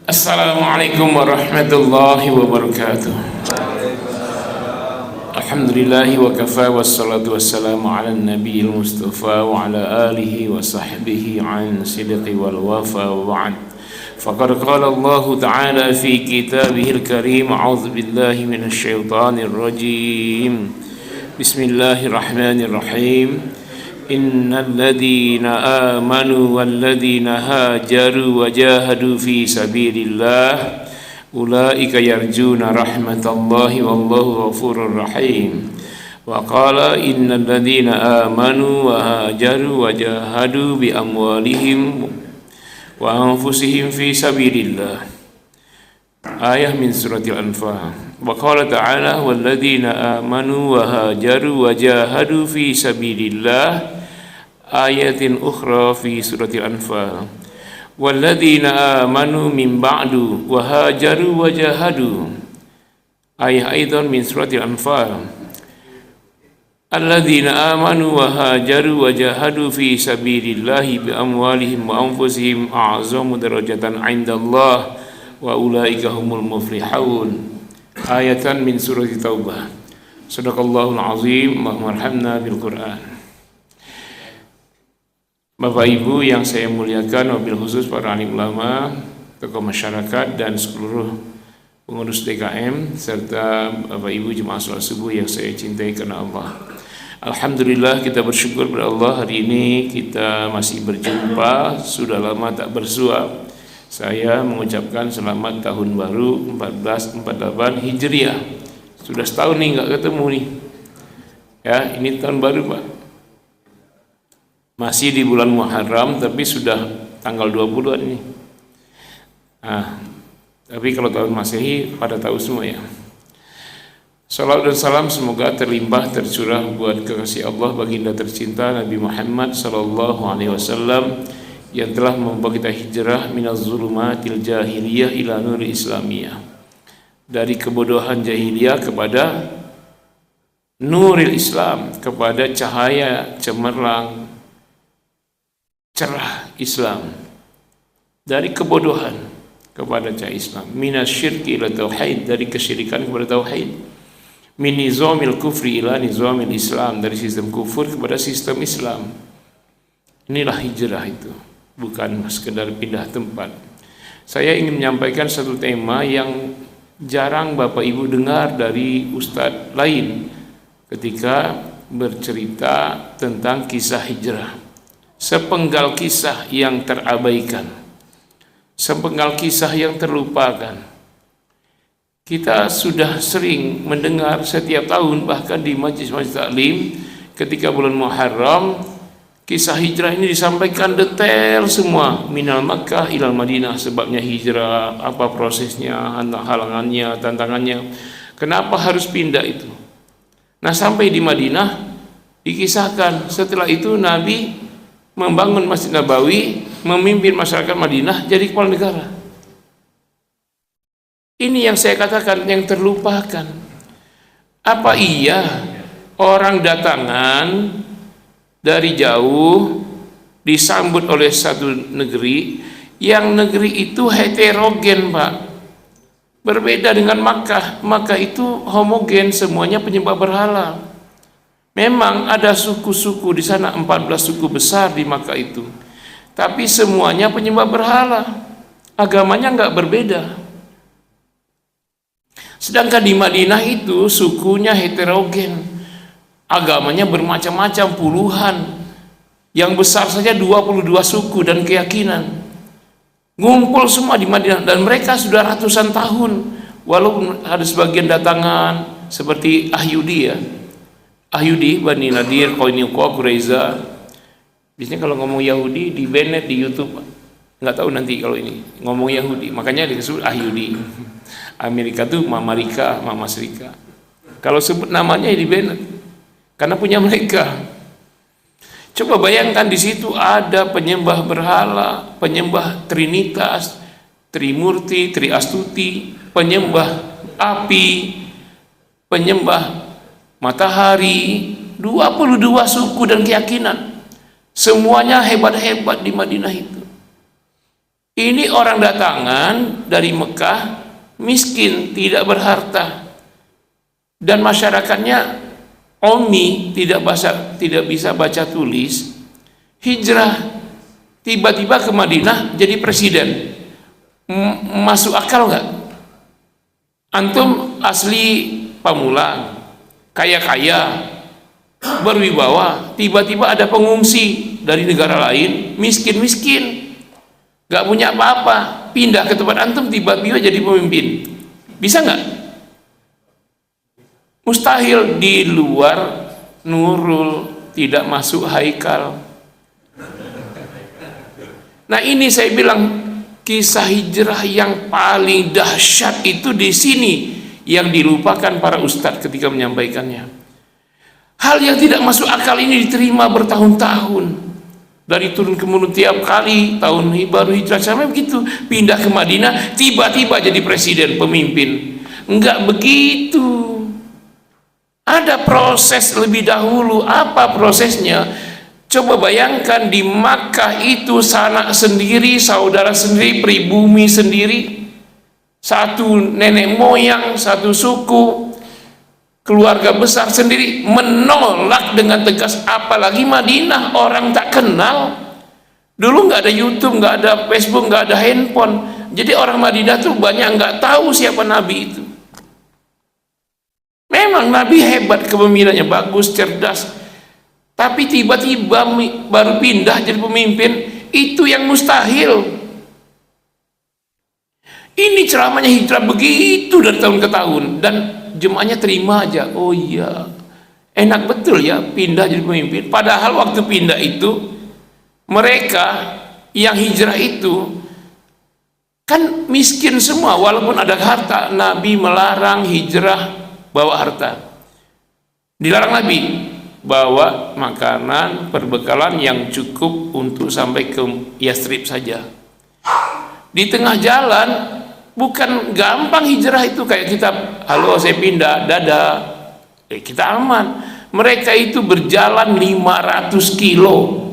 Assalamualaikum warahmatullahi wabarakatuh. Alhamdulillahi wa kafa wassalatu wassalamu ala nabiyil mustafa wa ala alihi wa sahbihi an sidqi wal wafa wa ba'd. Faqad qala Allah ta'ala fi kitabihil karim, a'udzu billahi minasy syaithanir rajim. Bismillahirrahmanirrahim. Innal ladzina amanu wal ladzina hajaru wa jahadu fi sabilillah ulaika yarjuna rahmatallahi wallahu ghafurur rahim. Wa qala innal ladzina amanu wa hajaru wa jahadu bi amwalihim wa anfusihim fi sabilillah. Ayah min suratil Anfal. Wa qala ta'ala wal ladzina amanu wa hajaru wa jahadu fi sabilillah. Ayatin ukhra fi suratil Anfal. Walladzina amanu min ba'du wa hajaru wa jahadu. Ayah aidan min suratil Anfal. Alladzina amanu wa hajaru wa jahadu fi sabilillahi bi amwalihim wa anfusihim a'zamu darajatan 'indallah wa ulaika humul muflihun. Ayatan min suratit Taubah. Shadaqallahul azim. Allahumma bil Qur'an. Bapak Ibu yang saya muliakan, wabil khusus para alim ulama, tokoh masyarakat dan seluruh pengurus DKM serta Bapak Ibu jemaah salat subuh yang saya cintai karena Allah. Alhamdulillah, kita bersyukur kepada Allah, hari ini kita masih berjumpa, sudah lama tak bersua. Saya mengucapkan selamat tahun baru 1448 Hijriah. Sudah setahun nih nggak ketemu nih. Ya, ini tahun baru Pak. Masih di bulan Muharram, tapi sudah tanggal 20-an ini. Tapi kalau tahun Masehi pada tahu semua ya. Salawat dan salam semoga terlimpah tercurah buat kekasih Allah baginda tercinta Nabi Muhammad sallallahu alaihi wasallam yang telah membawa kita hijrah minaz zulumatil jahiliyah ila nuril islamiyah. Dari kebodohan jahiliyah kepada nuril Islam, kepada cahaya cemerlang cerah Islam, dari kebodohan kepada cahaya Islam, minasyirki ila tauhid, dari kesyirikan kepada tauhid, min nizamil kufri ila nizamil Islam, dari sistem kufur kepada sistem Islam. Inilah hijrah itu, bukan sekedar pindah tempat. Saya ingin menyampaikan satu tema yang jarang Bapak Ibu dengar dari ustadz lain ketika bercerita tentang kisah hijrah. Sepenggal kisah yang terabaikan, sepenggal kisah yang terlupakan. Kita sudah sering mendengar setiap tahun, bahkan di majlis-majlis taklim ketika bulan Muharram, kisah hijrah ini disampaikan detail semua, minal Makkah ilal Madinah, sebabnya hijrah, apa prosesnya, halangannya, tantangannya, kenapa harus pindah itu. Nah, sampai di Madinah dikisahkan setelah itu Nabi membangun Masjid Nabawi, memimpin masyarakat Madinah jadi kepala negara. Ini yang saya katakan yang terlupakan. Apa iya orang datangan dari jauh disambut oleh satu negeri, yang negeri itu heterogen Pak, berbeda dengan Makkah. Makkah itu homogen, semuanya penyembah berhala. Memang ada suku-suku di sana, 14 suku besar di Makkah itu, tapi semuanya penyembah berhala, agamanya nggak berbeda. Sedangkan di Madinah itu sukunya heterogen, agamanya bermacam-macam, puluhan, yang besar saja 22 suku dan keyakinan, ngumpul semua di Madinah, dan mereka sudah ratusan tahun, walaupun ada sebagian datangan seperti Ahyudi ya, Ahyudi, Bani Nadir, Qainuqa, Quraiza. Biasanya kalau ngomong Yahudi di Bennett di YouTube, nggak tahu nanti kalau ini ngomong Yahudi, makanya disebut Ahyudi. Amerika tuh Mama Rika, Mama Srika. Kalau sebut namanya di Bennett, karena punya mereka. Coba bayangkan di situ ada penyembah berhala, penyembah Trinitas, Trimurti, Triastuti, penyembah api, penyembah matahari, 22 suku dan keyakinan. Semuanya hebat-hebat di Madinah itu. Ini orang datangan dari Mekah, miskin, tidak berharta, dan masyarakatnya ummi, tidak bisa baca tulis. Hijrah tiba-tiba ke Madinah jadi presiden. Masuk akal nggak? Antum asli Pamulang, kaya-kaya, berwibawa, tiba-tiba ada pengungsi dari negara lain, miskin-miskin, gak punya apa-apa, pindah ke tempat antum, tiba-tiba jadi pemimpin. Bisa nggak? Mustahil. Di luar Nurul, tidak masuk Haikal. Nah, ini saya bilang kisah hijrah yang paling dahsyat itu di sini, yang dilupakan para ustadz ketika menyampaikannya. Hal yang tidak masuk akal ini diterima bertahun-tahun. Dari turun ke Munun tiap kali tahun baru hijrah sampai begitu, pindah ke Madinah, tiba-tiba jadi presiden, pemimpin. Enggak begitu. Ada proses lebih dahulu. Apa prosesnya? Coba bayangkan, di Makkah itu sanak sendiri, saudara sendiri, pribumi sendiri, satu nenek moyang, satu suku, keluarga besar sendiri menolak dengan tegas. Apalagi Madinah, orang tak kenal. Dulu nggak ada YouTube, nggak ada Facebook, nggak ada handphone. Jadi orang Madinah tuh banyak nggak tahu siapa Nabi itu. Memang Nabi hebat, kepemimpinannya bagus, cerdas, tapi tiba-tiba baru pindah jadi pemimpin, itu yang mustahil. Ini ceramahnya hijrah begitu dari tahun ke tahun, dan jemaahnya terima aja. Oh iya, enak betul ya pindah jadi pemimpin. Padahal waktu pindah itu, mereka yang hijrah itu kan miskin semua, walaupun ada harta. Nabi melarang hijrah bawa harta. Dilarang Nabi bawa makanan, perbekalan yang cukup untuk sampai ke Yastrib saja. Di tengah jalan, bukan gampang hijrah itu kayak kita, halo saya pindah, dadah, kita aman. Mereka itu berjalan 500 kilo.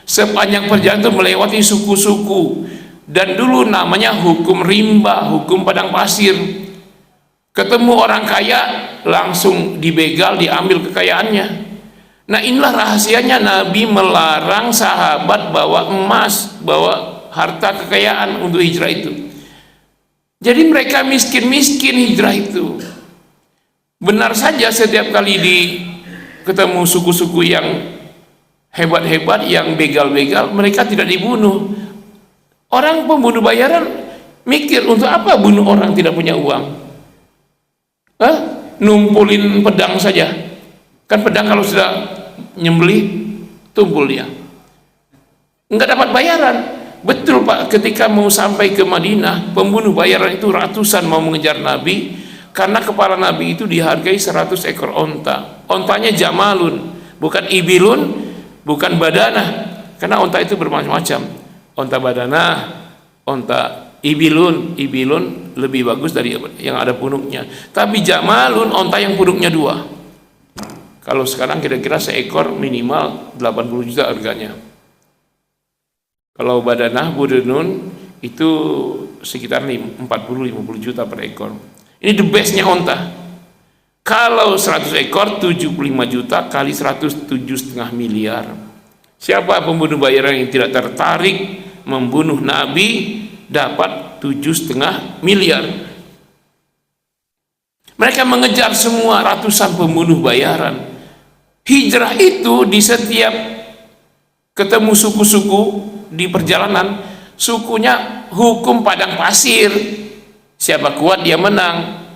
Sepanjang perjalanan itu melewati suku-suku. Dan dulu namanya hukum rimba, hukum padang pasir. Ketemu orang kaya, langsung dibegal, diambil kekayaannya. Nah, inilah rahasianya Nabi melarang sahabat bawa emas, bawa harta kekayaan untuk hijrah itu. Jadi mereka miskin-miskin hijrah itu. Benar saja setiap kali ketemu suku-suku yang hebat-hebat, yang begal-begal, mereka tidak dibunuh. Orang pembunuh bayaran mikir, untuk apa bunuh orang tidak punya uang? Numpulin pedang saja. Kan pedang kalau sudah nyembelih, tumpul dia. Enggak dapat bayaran. Betul Pak, ketika mau sampai ke Madinah, pembunuh bayaran itu ratusan mau mengejar Nabi, karena kepala Nabi itu dihargai 100 ekor onta. Ontanya jamalun, bukan ibilun, bukan badanah, karena onta itu bermacam-macam. Onta badanah, onta ibilun lebih bagus dari yang ada punuknya. Tapi jamalun, onta yang punuknya 2. Kalau sekarang kira-kira seekor minimal 80 juta harganya. Kalau badanah, budunun itu sekitar 40-50 juta per ekor. Ini the bestnya onta. Kalau 100 ekor 75 juta kali 100, 7,5 miliar. Siapa pembunuh bayaran yang tidak tertarik membunuh Nabi dapat 7,5 miliar. Mereka mengejar semua ratusan pembunuh bayaran. Hijrah itu di setiap ketemu suku-suku di perjalanan, sukunya hukum padang pasir. Siapa kuat dia menang.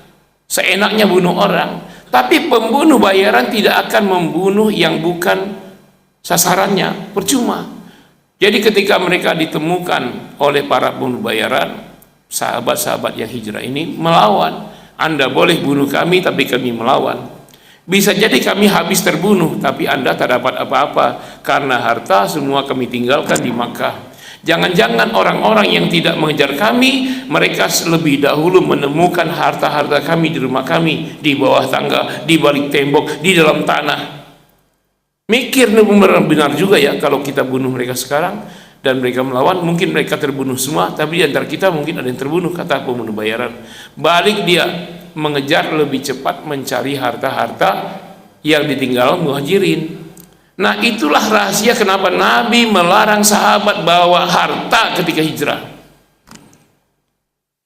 Seenaknya bunuh orang. Tapi pembunuh bayaran tidak akan membunuh yang bukan sasarannya, percuma. Jadi ketika mereka ditemukan oleh para pembunuh bayaran, sahabat-sahabat yang hijrah ini melawan. Anda boleh bunuh kami, tapi kami melawan. Bisa jadi kami habis terbunuh, tapi Anda tak dapat apa-apa, karena harta semua kami tinggalkan di Makkah. Jangan-jangan orang-orang yang tidak mengejar kami, mereka lebih dahulu menemukan harta-harta kami di rumah kami, di bawah tangga, di balik tembok, di dalam tanah. Mikir benar juga ya, kalau kita bunuh mereka sekarang, dan mereka melawan, mungkin mereka terbunuh semua, tapi di antara kita mungkin ada yang terbunuh, kata pembunuh bayaran. Balik dia mengejar lebih cepat mencari harta-harta yang ditinggal Muhajirin. Nah, itulah rahasia kenapa Nabi melarang sahabat bawa harta ketika hijrah.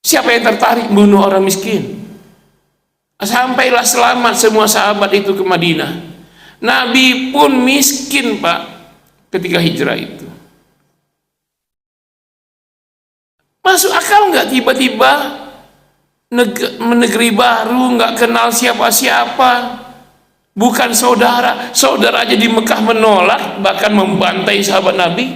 Siapa yang tertarik bunuh orang miskin? Sampailah selamat semua sahabat itu ke Madinah. Nabi pun miskin, Pak, ketika hijrah itu. Masuk akal nggak tiba-tiba negeri baru, nggak kenal siapa-siapa, bukan saudara aja di Mekah menolak, bahkan membantai sahabat Nabi.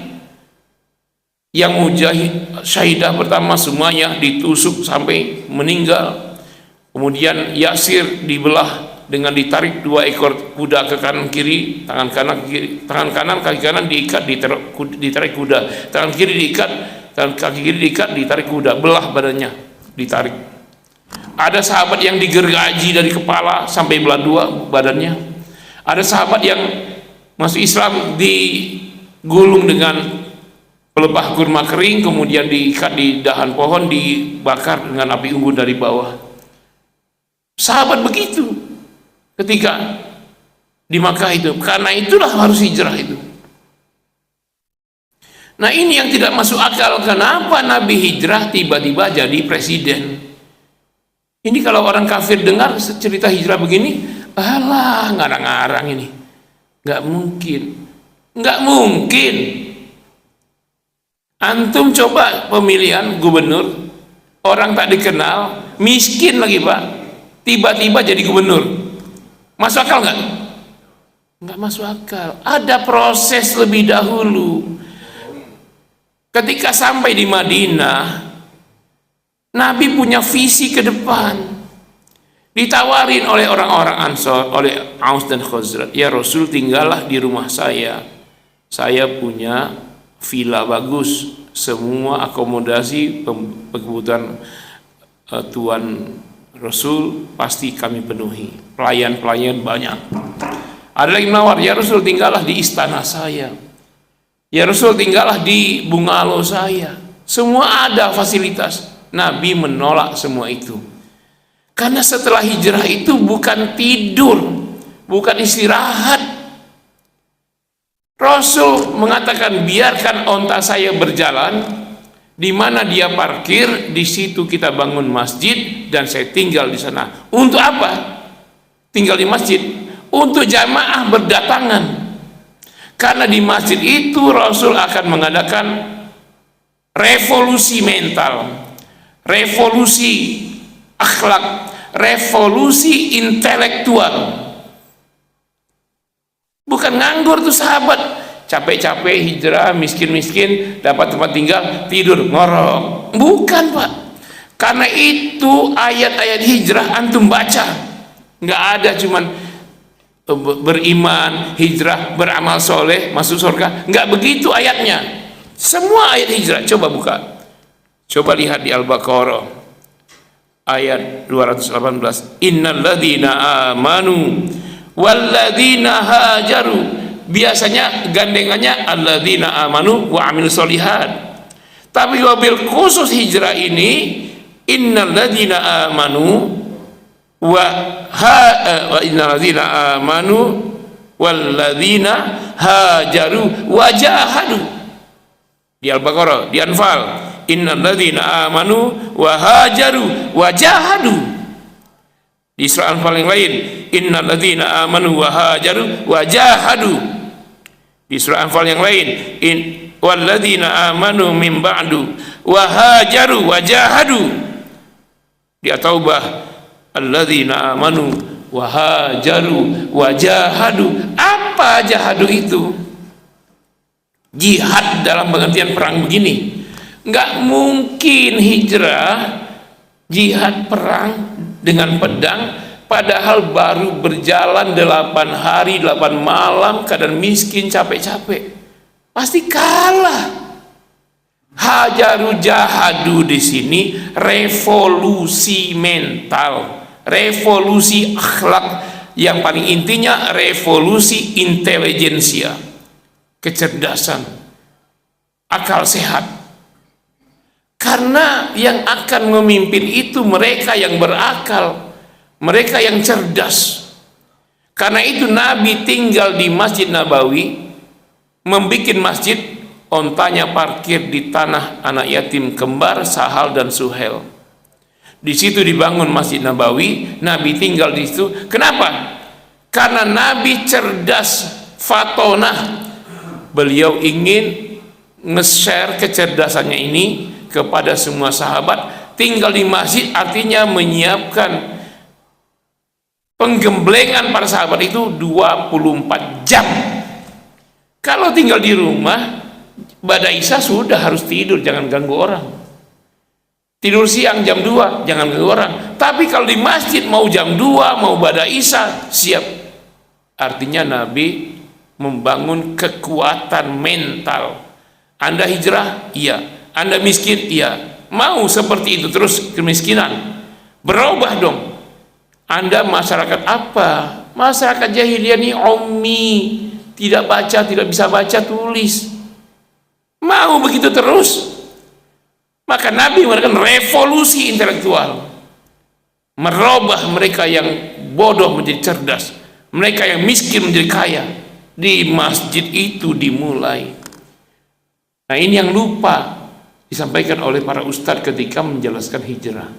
Yang mujahid syahidah pertama semuanya ditusuk sampai meninggal. Kemudian Yasir dibelah dengan ditarik 2 ekor kuda ke kanan kiri, tangan kanan kaki kanan diikat, ditarik kuda, tangan kiri diikat, tangan kaki kiri diikat, ditarik kuda, belah badannya, ditarik. Ada sahabat yang digergaji dari kepala sampai belah 2 badannya. Ada sahabat yang masuk Islam digulung dengan pelepah kurma kering, kemudian diikat di dahan pohon, dibakar dengan api unggun dari bawah. Sahabat begitu ketika di Makkah itu. Karena itulah harus hijrah itu. Nah, ini yang tidak masuk akal. Kenapa Nabi hijrah tiba-tiba jadi presiden? Ini kalau orang kafir dengar cerita hijrah begini, alah, ngarang-ngarang ini. Nggak mungkin. Antum coba pemilihan gubernur, orang tak dikenal, miskin lagi, Pak, tiba-tiba jadi gubernur. Masuk akal nggak? Nggak masuk akal. Ada proses lebih dahulu. Ketika sampai di Madinah, Nabi punya visi ke depan. Ditawarin oleh orang-orang Ansor, oleh Aus dan Khazraj, ya Rasul, tinggallah di rumah saya punya villa bagus, semua akomodasi kebutuhan Tuan Rasul pasti kami penuhi, pelayan banyak. Ada lagi menawar, ya Rasul, tinggallah di istana saya, ya Rasul, tinggallah di bungalow saya, semua ada fasilitas. Nabi menolak semua itu, karena setelah hijrah itu bukan tidur, bukan istirahat. Rasul mengatakan, biarkan onta saya berjalan, di mana dia parkir, di situ kita bangun masjid dan saya tinggal di sana. Untuk apa? Tinggal di masjid untuk jamaah berdatangan. Karena di masjid itu Rasul akan mengadakan revolusi mental, revolusi akhlak, revolusi intelektual. Bukan nganggur tuh sahabat, capek-capek hijrah, miskin-miskin, dapat tempat tinggal, tidur ngorok. Bukan, Pak. Karena itu ayat-ayat hijrah antum baca, nggak ada cuman beriman, hijrah, beramal soleh, masuk surga. Nggak begitu ayatnya. Semua ayat hijrah, coba buka, coba lihat di Al-Baqarah ayat 218. Innalladzina amanu walladzina hajaru. Biasanya gandengannya alladzina amanu wa amil solihat, tapi wabil khusus hijrah ini innalladzina amanu innalladzina amanu walladzina hajaru wajahadu. Di Al-Baqarah, di Anfal, innalladzina amanu wa hajaru wajahadu. Di surah Anfal yang lain, innalladzina amanu wa hajaru wa jahadu. Di surah Anfal yang lain, walladzina amanu min ba'du wa hajaru wa jahadu. Di At-Taubah, alladzina amanu wa hajaru wa jahadu. Apa jahadu itu? Jihad dalam pengertian perang begini. Nggak mungkin hijrah, jihad, perang dengan pedang, padahal baru berjalan 8 hari 8 malam, keadaan miskin, capek-capek, pasti kalah. Hajaru jahadu di sini revolusi mental, revolusi akhlak, yang paling intinya revolusi intelijensia, kecerdasan. akal sehat. Karena yang akan memimpin itu mereka yang berakal, mereka yang cerdas. Karena itu Nabi tinggal di Masjid Nabawi, membuat masjid, ontanya parkir di tanah anak yatim kembar Sahal dan Suhel. Di situ dibangun Masjid Nabawi, Nabi tinggal di situ. Kenapa? Karena Nabi cerdas, fatonah. Beliau ingin nge-share kecerdasannya ini kepada semua sahabat. Tinggal di masjid artinya menyiapkan penggemblengan para sahabat itu 24 jam. Kalau tinggal di rumah, pada Isya sudah harus tidur, jangan ganggu orang. Tidur siang jam 2, jangan ganggu orang. Tapi kalau di masjid mau jam 2, mau pada Isya, siap. Artinya Nabi membangun kekuatan mental. Anda hijrah? Iya. Anda miskin? Iya. Mau seperti itu terus kemiskinan? Berubah dong. Anda masyarakat apa? Masyarakat jahiliyah ini ummi, tidak baca, tidak bisa baca tulis. Mau begitu terus? Maka Nabi melakukan revolusi intelektual, merubah mereka yang bodoh menjadi cerdas, mereka yang miskin menjadi kaya. Di masjid itu dimulai. Nah, ini yang lupa disampaikan oleh para ustadz ketika menjelaskan hijrah.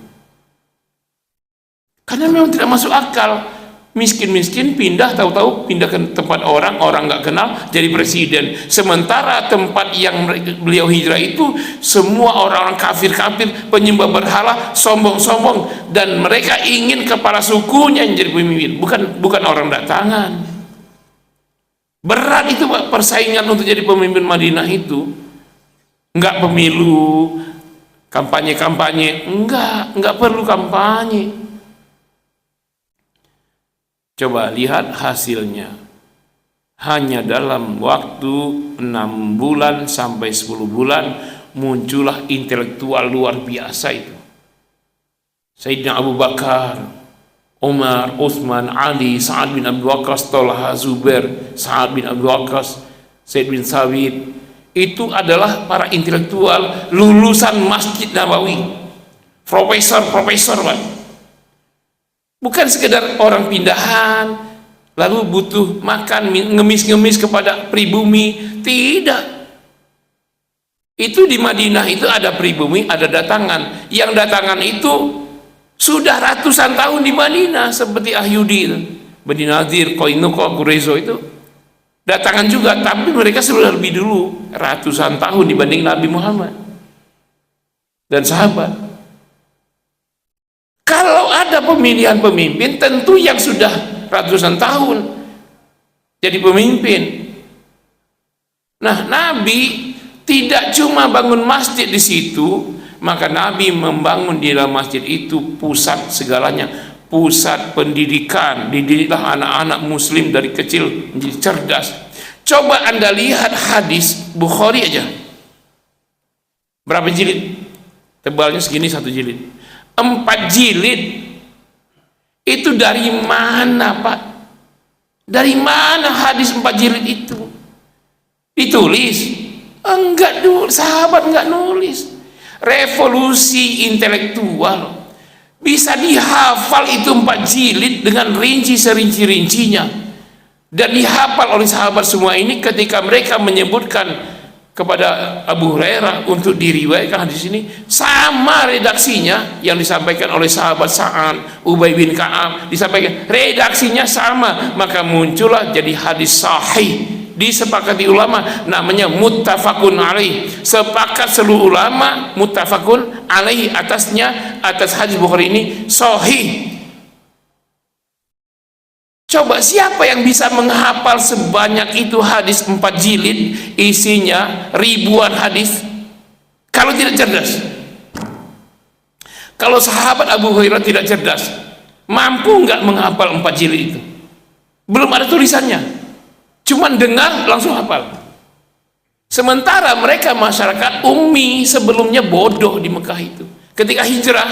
Karena memang tidak masuk akal. Miskin-miskin pindah, tahu-tahu pindah ke tempat orang nggak kenal jadi presiden. Sementara tempat yang beliau hijrah itu semua orang-orang kafir-kafir, penyembah berhala, sombong-sombong, dan mereka ingin kepala sukunya yang jadi pemimpin, bukan orang datangan. Berat itu Pak, persaingan untuk jadi pemimpin Madinah itu. Enggak pemilu, kampanye-kampanye, enggak perlu kampanye. Coba lihat hasilnya. Hanya dalam waktu 6 bulan sampai 10 bulan muncullah intelektual luar biasa itu. Sayyidina Abu Bakar, Umar, Utsman, Ali, Sa'ad bin Abi Waqqas, Talha, Zubair, Sa'ad bin Abi Waqqas, Zaid bin Thabit. Itu adalah para intelektual lulusan Masjid Nabawi. Profesor, Pak. Bukan sekedar orang pindahan lalu butuh makan ngemis-ngemis kepada pribumi, tidak. Itu di Madinah itu ada pribumi, ada datangan. Yang datangan itu sudah ratusan tahun di Madinah, seperti Ahyudi itu, Bani Nadir, Qainuqa, Quraizo itu datangan juga, tapi mereka sudah lebih dulu ratusan tahun dibanding Nabi Muhammad dan sahabat. Kalau ada pemilihan pemimpin, tentu yang sudah ratusan tahun jadi pemimpin. Nah, Nabi tidak cuma bangun masjid di situ, maka Nabi membangun di dalam masjid itu pusat segalanya, pusat pendidikan. Dididiklah anak-anak muslim dari kecil menjadi cerdas. Coba Anda lihat hadis Bukhari aja. Berapa jilid? Tebalnya segini, 1 jilid. 4 jilid. Itu dari mana, Pak? Dari mana hadis 4 jilid itu ditulis? Enggak dulu, sahabat enggak nulis. Revolusi intelektual. Bisa dihafal itu 4 jilid dengan rinci serinci-rincinya, dan dihafal oleh sahabat semua ini ketika mereka menyebutkan kepada Abu Hurairah untuk diriwayatkan hadis ini, sama redaksinya yang disampaikan oleh sahabat Sa'ad, Ubay bin Ka'ab, disampaikan redaksinya sama, maka muncullah jadi hadis sahih, disepakati ulama, namanya muttafaqun alaih. Sepakat seluruh ulama muttafaqun alaih atasnya, atas hadis Bukhari ini sahih. Coba siapa yang bisa menghafal sebanyak itu hadis 4 jilid, isinya ribuan hadis, kalau tidak cerdas? Kalau sahabat Abu Hurairah tidak cerdas, mampu nggak menghafal 4 jilid itu? Belum ada tulisannya, cuman dengar langsung hafal. Sementara mereka masyarakat ummi, sebelumnya bodoh di Mekah itu. Ketika hijrah,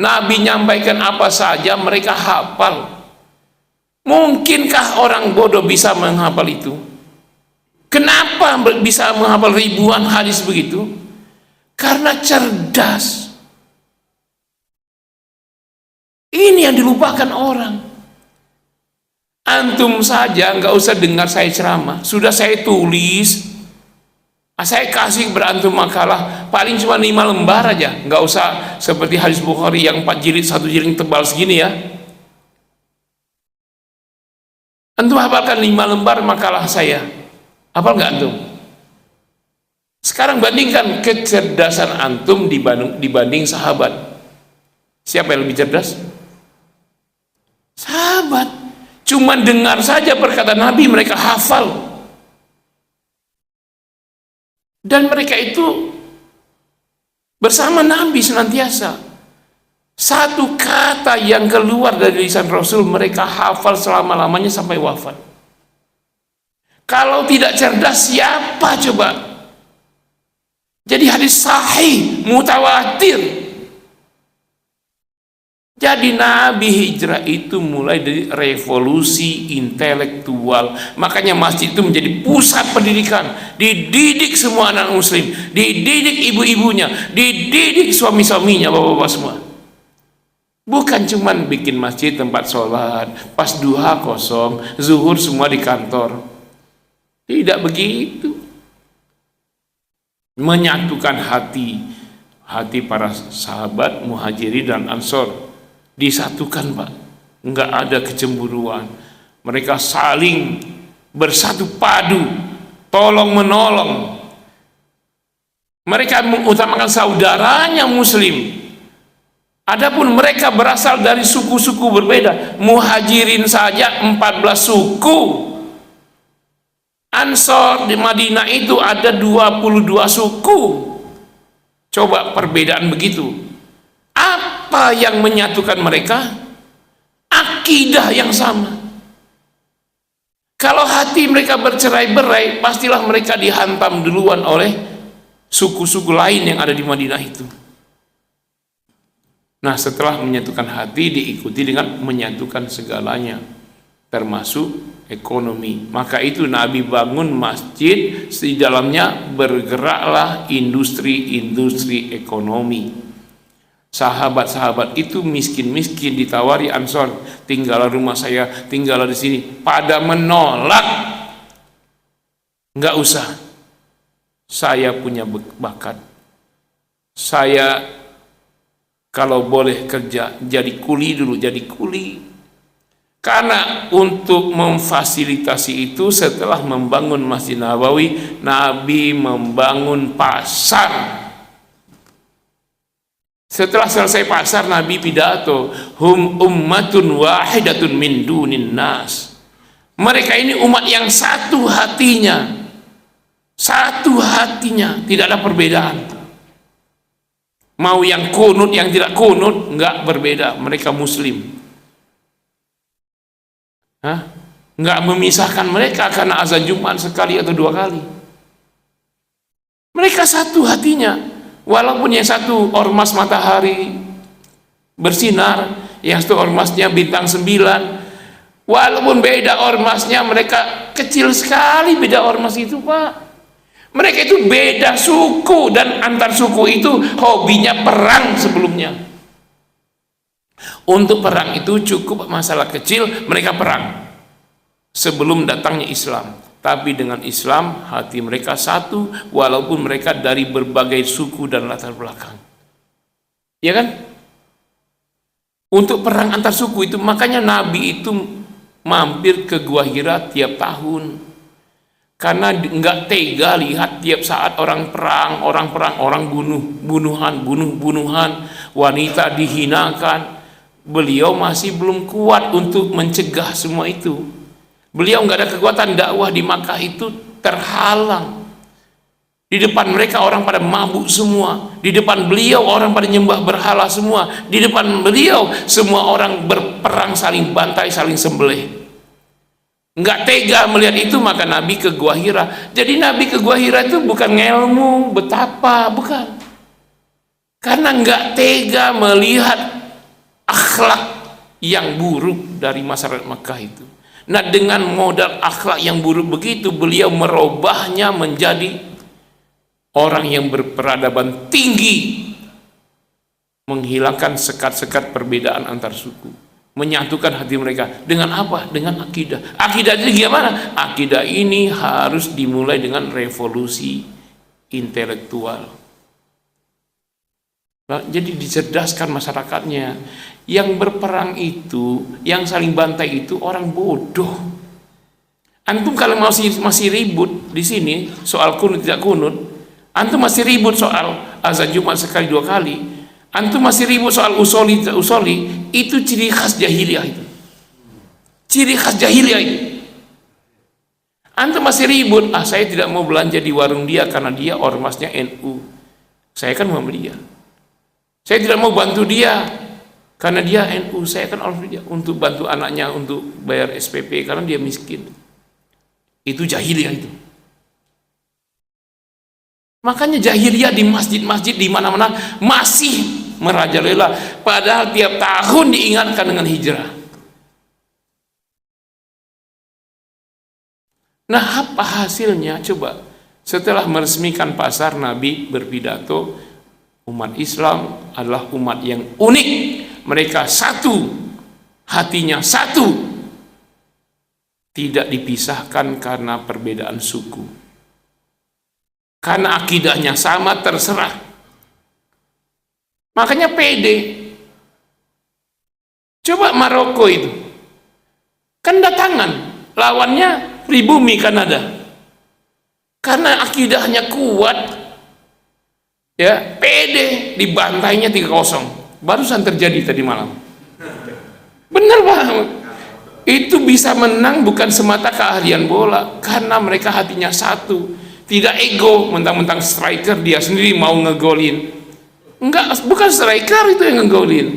Nabi nyampaikan apa saja mereka hafal. Mungkinkah orang bodoh bisa menghafal itu? Kenapa bisa menghafal ribuan hadis begitu? Karena cerdas. Ini yang dilupakan orang. Antum saja nggak usah dengar saya ceramah, sudah saya tulis, saya kasih berantum makalah, paling cuma 5 lembar aja, nggak usah seperti hadis Bukhari yang 4 jilid, 1 jilid tebal segini ya. Antum hafalkan 5 lembar makalah saya, hafal nggak antum? Sekarang bandingkan kecerdasan antum dibanding sahabat. Siapa yang lebih cerdas? Sahabat. Cuma dengar saja perkataan Nabi mereka hafal. Dan mereka itu bersama Nabi senantiasa. Satu kata yang keluar dari lisan Rasul mereka hafal selama-lamanya sampai wafat. Kalau tidak cerdas siapa coba? Jadi hadis sahih, mutawatir. Jadi Nabi hijrah itu mulai dari revolusi intelektual. Makanya masjid itu menjadi pusat pendidikan. Dididik semua anak muslim, dididik ibu-ibunya, dididik suami-suaminya, bapak-bapak semua. Bukan cuman bikin masjid tempat sholat, pas duha kosong, zuhur semua di kantor. Tidak begitu. Menyatukan hati para sahabat, muhajirin dan ansor. Disatukan, Pak. Enggak ada kecemburuan. Mereka saling bersatu padu, tolong menolong. Mereka mengutamakan saudaranya muslim. Adapun mereka berasal dari suku-suku berbeda. Muhajirin saja 14 suku. Ansor di Madinah itu ada 22 suku. Coba perbedaan begitu. Apa yang menyatukan mereka? Akidah yang sama. Kalau hati mereka bercerai-berai, pastilah mereka dihantam duluan oleh suku-suku lain yang ada di Madinah itu. Nah, setelah menyatukan hati, diikuti dengan menyatukan segalanya, termasuk ekonomi. Maka itu Nabi bangun masjid, di dalamnya bergeraklah industri-industri ekonomi. Sahabat-sahabat itu miskin-miskin ditawari Ansor, tinggallah rumah saya, tinggallah di sini, pada menolak. Nggak usah, saya punya bakat, saya kalau boleh kerja jadi kuli dulu, jadi kuli. Karena untuk memfasilitasi itu, setelah membangun Masjid Nabawi, Nabi membangun pasar. Setelah selesai pasar, Nabi pidato, hum ummatun wahidatun min dunin nas. Mereka ini umat yang satu hatinya, tidak ada perbedaan. Mau yang kunut, yang tidak kunut, enggak berbeda. Mereka muslim. Enggak memisahkan mereka karena azan Jumat sekali atau 2 kali. Mereka satu hatinya. Walaupun yang satu ormas matahari bersinar, yang satu ormasnya bintang 9, walaupun beda ormasnya, mereka kecil sekali beda ormas itu, Pak. Mereka itu beda suku, dan antar suku itu hobinya perang sebelumnya. Untuk perang itu cukup masalah kecil, mereka perang sebelum datangnya Islam. Tapi dengan Islam hati mereka satu, walaupun mereka dari berbagai suku dan latar belakang. Ya kan? Untuk perang antar suku itu, makanya Nabi itu mampir ke Gua Hira tiap tahun. Karena enggak tega lihat tiap saat orang perang, orang bunuh-bunuhan, wanita dihinakan. Beliau masih belum kuat untuk mencegah semua itu. Beliau nggak ada kekuatan, dakwah di Makkah itu terhalang. Di depan mereka orang pada mabuk semua, di depan beliau orang pada nyembah berhala semua, di depan beliau semua orang berperang, saling bantai, saling sembelih. Nggak tega melihat itu, maka Nabi ke Gua Hira. Jadi Nabi ke Gua Hira itu bukan ngelmu betapa, bukan, karena nggak tega melihat akhlak yang buruk dari masyarakat Makkah itu. Nah, dengan modal akhlak yang buruk begitu, beliau merubahnya menjadi orang yang berperadaban tinggi, menghilangkan sekat-sekat perbedaan antar suku, menyatukan hati mereka. Dengan apa? Dengan akidah. Akidah itu gimana? Akidah ini harus dimulai dengan revolusi intelektual. Nah, jadi dicerdaskan masyarakatnya. Yang berperang itu, yang saling bantai itu orang bodoh. Antum kalau masih ribut di sini soal kunut tidak kunut, antum masih ribut soal azan Jumat sekali 2 kali, antum masih ribut soal usoli tidak usoli, itu ciri khas jahiliyah itu. Ciri khas jahiliyah itu. Antum masih ribut, saya tidak mau belanja di warung dia karena dia ormasnya NU. Saya kan mau beli dia. Saya tidak mau bantu dia karena dia NU. Saya kan orang dia untuk bantu anaknya untuk bayar SPP karena dia miskin. Itu jahiliyah itu. Makanya jahiliyah di masjid-masjid di mana-mana masih merajalela, padahal tiap tahun diingatkan dengan hijrah. Nah, apa hasilnya? Coba, setelah meresmikan pasar, Nabi berpidato, umat Islam adalah umat yang unik. Mereka satu, hatinya satu, tidak dipisahkan karena perbedaan suku, karena akidahnya sama, terserah. Makanya pede. Coba Maroko itu kan datangan, lawannya pribumi Kanada, karena akidahnya kuat, ya pede, dibantainya 3-0. Barusan terjadi tadi malam. Bener Pak, itu bisa menang bukan semata keahlian bola, karena mereka hatinya satu, tidak ego, mentang-mentang striker dia sendiri mau ngegolin. Enggak, bukan striker itu yang ngegolin,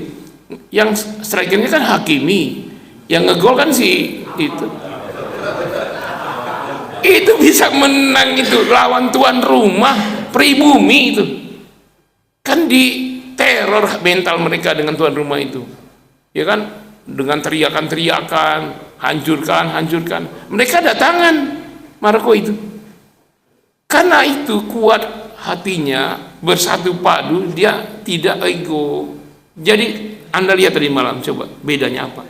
yang strikernya kan Hakimi, yang ngegol kan si itu bisa menang itu lawan tuan rumah pribumi itu kan, di teror mental mereka dengan tuan rumah itu, ya kan, dengan teriakan-teriakan, hancurkan. Mereka datangan Maroko itu karena itu kuat hatinya, bersatu padu, dia tidak ego. Jadi Anda lihat tadi malam, coba bedanya apa?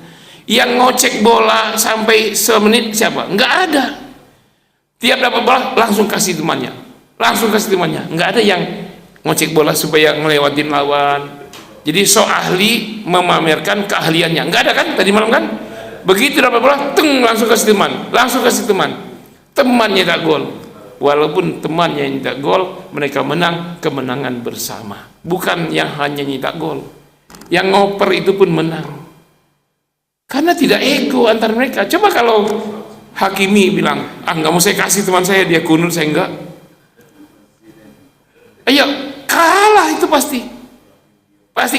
Yang ngocek bola sampai semenit siapa? Nggak ada. Tiap dapat bola langsung kasih temannya, nggak ada yang ngocek bola supaya ngelewatin lawan. Jadi so ahli memamerkan keahliannya, nggak ada kan tadi malam kan? Begitu dapat bola, langsung kasih teman, temannya tak gol. Walaupun temannya yang nyetak gol, mereka menang, kemenangan bersama. Bukan yang hanya nyetak gol, yang ngoper itu pun menang. Karena tidak ego antar mereka. Coba kalau Hakimi bilang, nggak mau saya kasih teman saya, dia kunut, saya enggak. Ayo, kalah itu pasti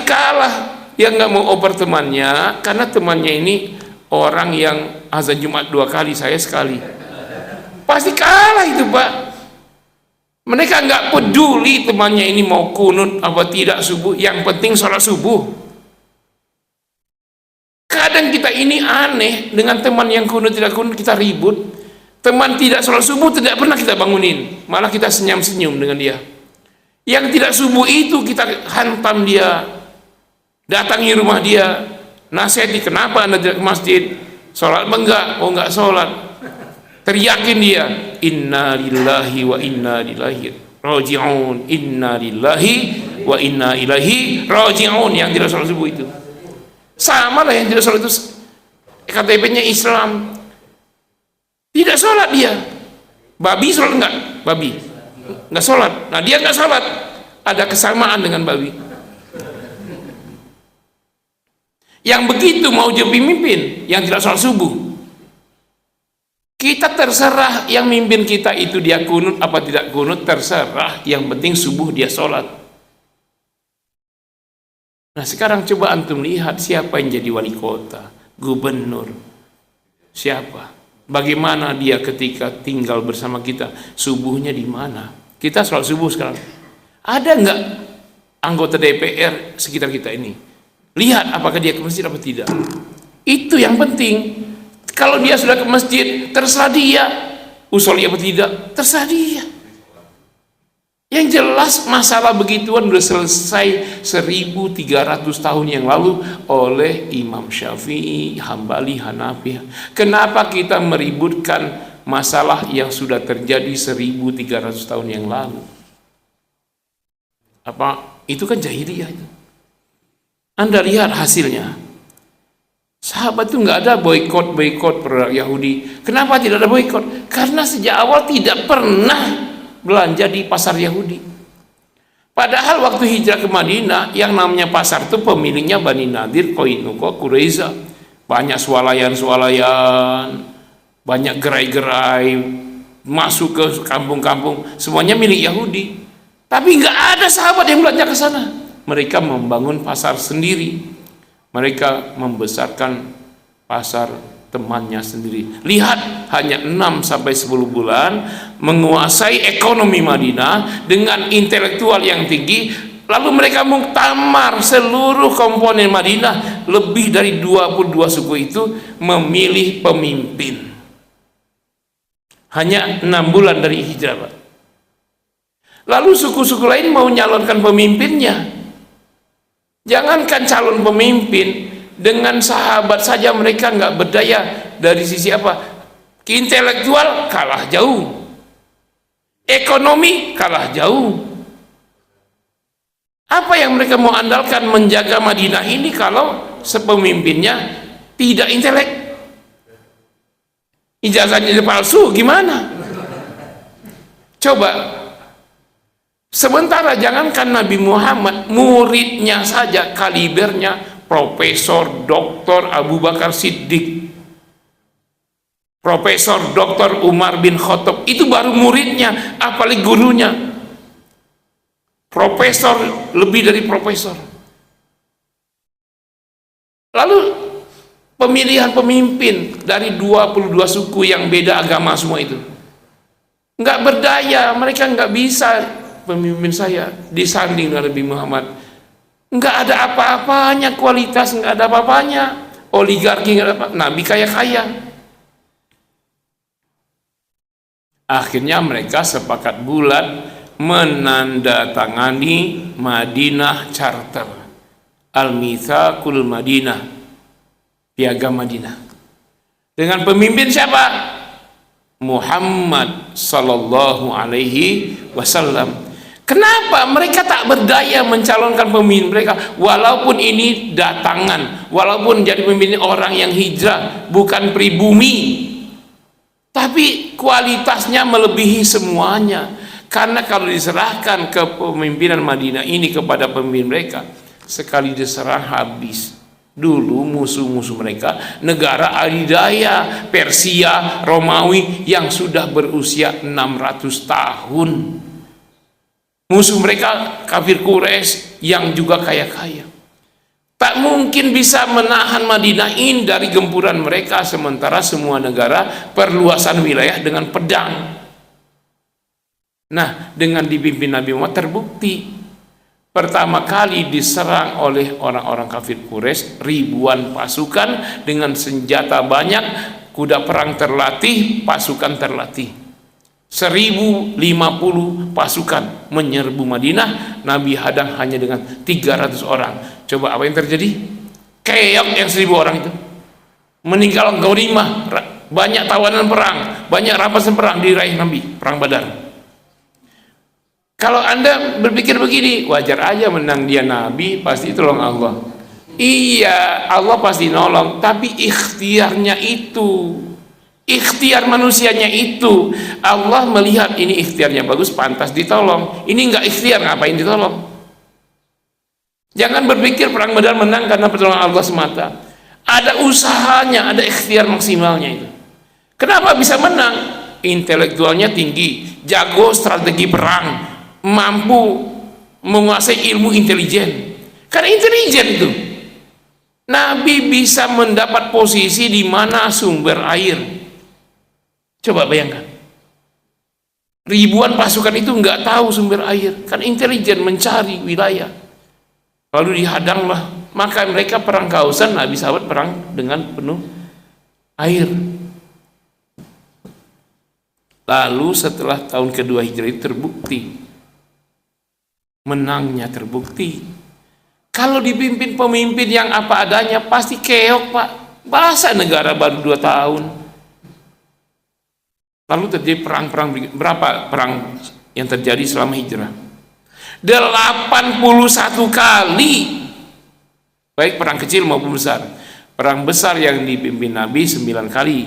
kalah. Dia nggak mau oper temannya, karena temannya ini orang yang azan Jumat 2 kali, saya sekali. Pasti kalah itu Pak. Mereka nggak peduli temannya ini mau kunut apa tidak subuh, yang penting sholat subuh. Kadang kita ini aneh, dengan teman yang kunut tidak kunut kita ribut, teman tidak sholat subuh tidak pernah kita bangunin, malah kita senyum-senyum dengan dia. Yang tidak subuh itu kita hantam dia, datangi rumah dia, nasihati, kenapa Anda tidak ke masjid, sholat enggak? Oh enggak sholat. Teriakin dia, inna lillahi wa inna ilaihi raji'un, inna lillahi wa inna ilaihi raji'un. Yang tidak sholat subuh itu sama lah, yang tidak sholat itu KTP-nya Islam, tidak sholat dia. Babi sholat enggak? Babi enggak sholat. Nah dia enggak sholat, ada kesamaan dengan babi. Yang begitu mau jadi pemimpin, yang tidak sholat subuh. Kita terserah, yang mimpin kita itu dia kunut apa tidak kunut terserah, yang penting subuh dia sholat. Nah sekarang coba antum lihat siapa yang jadi wali kota, gubernur, siapa, bagaimana dia ketika tinggal bersama kita, subuhnya di mana? Kita sholat subuh sekarang, ada nggak anggota DPR sekitar kita ini? Lihat apakah dia ke masjid apa tidak. Itu yang penting. Kalau dia sudah ke masjid, terserah dia. Usolli apa tidak, terserah dia. Yang jelas masalah begituan sudah selesai 1300 tahun yang lalu oleh Imam Syafi'i, Hambali, Hanafi. Kenapa kita meributkan masalah yang sudah terjadi 1300 tahun yang lalu? Apa itu kan jahiliyah itu? Anda lihat hasilnya. Sahabat itu nggak ada boykot produk Yahudi. Kenapa tidak ada boykot? Karena sejak awal tidak pernah belanja di pasar Yahudi. Padahal waktu hijrah ke Madinah, yang namanya pasar itu pemiliknya Bani Nadir, Qainuqa, Quraizah. Banyak swalayan, banyak gerai-gerai, masuk ke kampung-kampung, semuanya milik Yahudi. Tapi nggak ada sahabat yang belanja ke sana. Mereka membangun pasar sendiri. Mereka membesarkan pasar temannya sendiri. Lihat, hanya 6-10 bulan menguasai ekonomi Madinah dengan intelektual yang tinggi, lalu mereka muktamar seluruh komponen Madinah. Lebih dari 22 suku itu memilih pemimpin. Hanya 6 bulan dari hijrah, Pak. Lalu suku-suku lain mau nyalonkan pemimpinnya. Jangankan calon pemimpin, dengan sahabat saja mereka nggak berdaya. Dari sisi apa? Intelektual kalah jauh, ekonomi kalah jauh. Apa yang mereka mau andalkan menjaga Madinah ini kalau sepemimpinnya tidak intelek? Ijazahnya palsu gimana? Coba. Sementara jangankan Nabi Muhammad, muridnya saja kalibernya Profesor Dr. Abu Bakar Siddiq, Profesor Dr. Umar bin Khattab, itu baru muridnya, apalagi gurunya. Profesor, lebih dari profesor. Lalu pemilihan pemimpin dari 22 suku yang beda agama semua itu nggak berdaya, mereka nggak bisa. Pemimpin saya disanding dengan Nabi Muhammad, nggak ada apa-apanya, kualitas nggak ada apa-apanya, oligarki nggak ada apa, Nabi kaya-kaya. Akhirnya mereka sepakat bulat menandatangani Madinah Charter, Al-Mitsaqul Madinah, Piagam Madinah. Dengan pemimpin siapa? Muhammad sallallahu alaihi wasallam. Kenapa mereka tak berdaya mencalonkan pemimpin mereka? Walaupun ini datangan, walaupun jadi pemimpin orang yang hijrah, bukan pribumi, tapi kualitasnya melebihi semuanya. Karena kalau diserahkan kepemimpinan Madinah ini kepada pemimpin mereka, sekali diserang habis. Dulu musuh-musuh mereka negara adidaya, Persia, Romawi yang sudah berusia 600 tahun. Musuh mereka kafir Quraisy yang juga kaya-kaya. Tak mungkin bisa menahan Madinah ini dari gempuran mereka, sementara semua negara perluasan wilayah dengan pedang. Nah, dengan dipimpin Nabi Muhammad terbukti. Pertama kali diserang oleh orang-orang kafir Quraisy, ribuan pasukan dengan senjata banyak, kuda perang terlatih, pasukan terlatih. 1050 pasukan menyerbu Madinah, Nabi hadang hanya dengan 300 orang. Coba apa yang terjadi? Keok yang 1000 orang itu meninggal ghanimah, banyak tawanan perang, banyak rampasan perang diraih Nabi, perang Badar. Kalau Anda berpikir begini, wajar aja menang dia Nabi, pasti tolong Allah. Iya, Allah pasti nolong, tapi ikhtiarnya itu, ikhtiar manusianya itu, Allah melihat ini ikhtiarnya bagus, pantas ditolong. Ini enggak ikhtiar, ngapain ditolong? Jangan berpikir perang Badar menang karena pertolongan Allah semata. Ada usahanya, ada ikhtiar maksimalnya itu. Kenapa bisa menang? Intelektualnya tinggi, jago strategi perang, mampu menguasai ilmu intelijen. Karena intelijen itu, Nabi bisa mendapat posisi di mana sumber air. Coba bayangkan, ribuan pasukan itu nggak tahu sumber air, kan intelijen mencari wilayah, lalu dihadanglah. Maka mereka perang kehausan, Nabi sahabat perang dengan penuh air. Lalu setelah tahun kedua Hijrah itu terbukti, menangnya terbukti. Kalau dipimpin pemimpin yang apa adanya pasti keok, Pak. Bahasa negara baru 2 tahun. Lalu terjadi perang-perang, berapa perang yang terjadi selama Hijrah? 81 kali. Baik perang kecil maupun besar. Perang besar yang dipimpin Nabi 9 kali.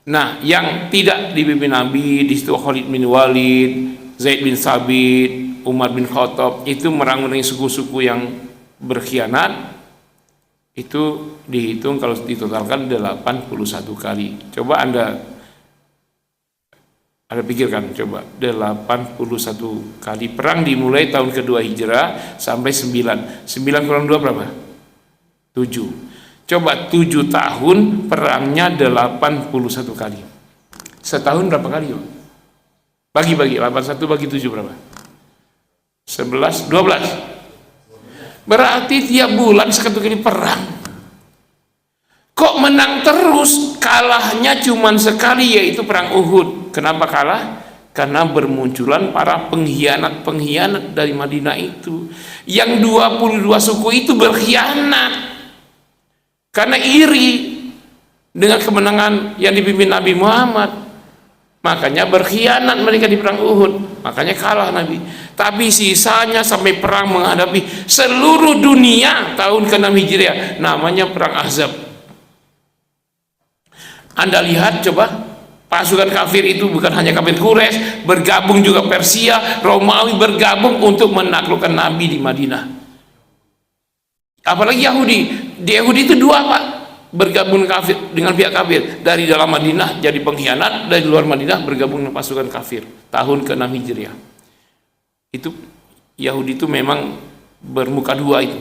Nah, yang tidak dipimpin Nabi di situ Khalid bin Walid, Zaid bin Sabit, Umar bin Khattab, itu merangi suku-suku yang berkhianat. Itu dihitung kalau ditotalkan 81 kali. Coba Anda pikirkan, coba 81 kali perang dimulai tahun kedua Hijrah sampai 9 kurang 2 berapa? 7. Coba 7 tahun perangnya 81 kali. Setahun berapa kali? Bagi 81 bagi 7 berapa? 11, 12. Berarti tiap bulan 1 kali perang. Kok menang terus? Kalahnya cuma sekali, yaitu perang Uhud. Kenapa kalah? Karena bermunculan para pengkhianat dari Madinah itu. Yang 22 suku itu berkhianat karena iri dengan kemenangan yang dipimpin Nabi Muhammad. Makanya berkhianat mereka di perang Uhud, makanya kalah Nabi. Tapi sisanya sampai perang menghadapi seluruh dunia tahun ke-6 Hijriah, namanya perang Ahzab. Anda lihat coba, pasukan kafir itu bukan hanya kafir Quraisy, bergabung juga Persia, Romawi bergabung untuk menaklukkan Nabi di Madinah. Apalagi Yahudi. Di Yahudi itu 2, Pak, bergabung kafir dengan pihak kafir. Dari dalam Madinah jadi pengkhianat, dari luar Madinah bergabung dengan pasukan kafir tahun ke-6 Hijriah. Itu Yahudi itu memang bermuka 2 itu.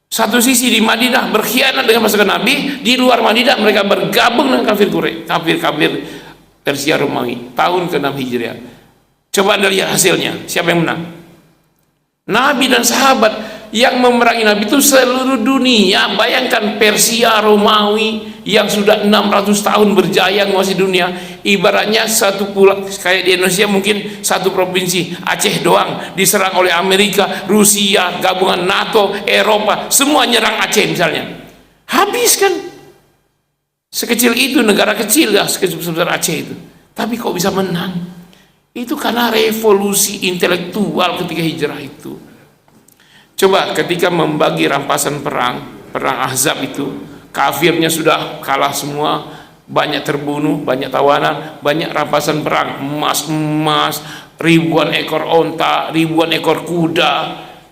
Satu sisi di Madinah berkhianat dengan pasukan Nabi, di luar Madinah mereka bergabung dengan kafir Persia Romawi tahun ke-6 Hijriah. Coba Anda lihat hasilnya, siapa yang menang? Nabi dan sahabat. Yang memerangi Nabi itu seluruh dunia. Bayangkan Persia Romawi yang sudah 600 tahun berjaya menguasai dunia, ibaratnya satu pulau, kayak di Indonesia mungkin satu provinsi Aceh doang diserang oleh Amerika, Rusia, gabungan NATO, Eropa, semua nyerang Aceh misalnya, habis kan. Sekecil itu, negara kecil ya, sekecil sebesar Aceh itu, tapi kok bisa menang? Itu karena revolusi intelektual ketika hijrah itu. Coba ketika membagi rampasan perang Ahzab itu, kafirnya sudah kalah semua, banyak terbunuh, banyak tawanan, banyak rampasan perang, emas, ribuan ekor onta, ribuan ekor kuda,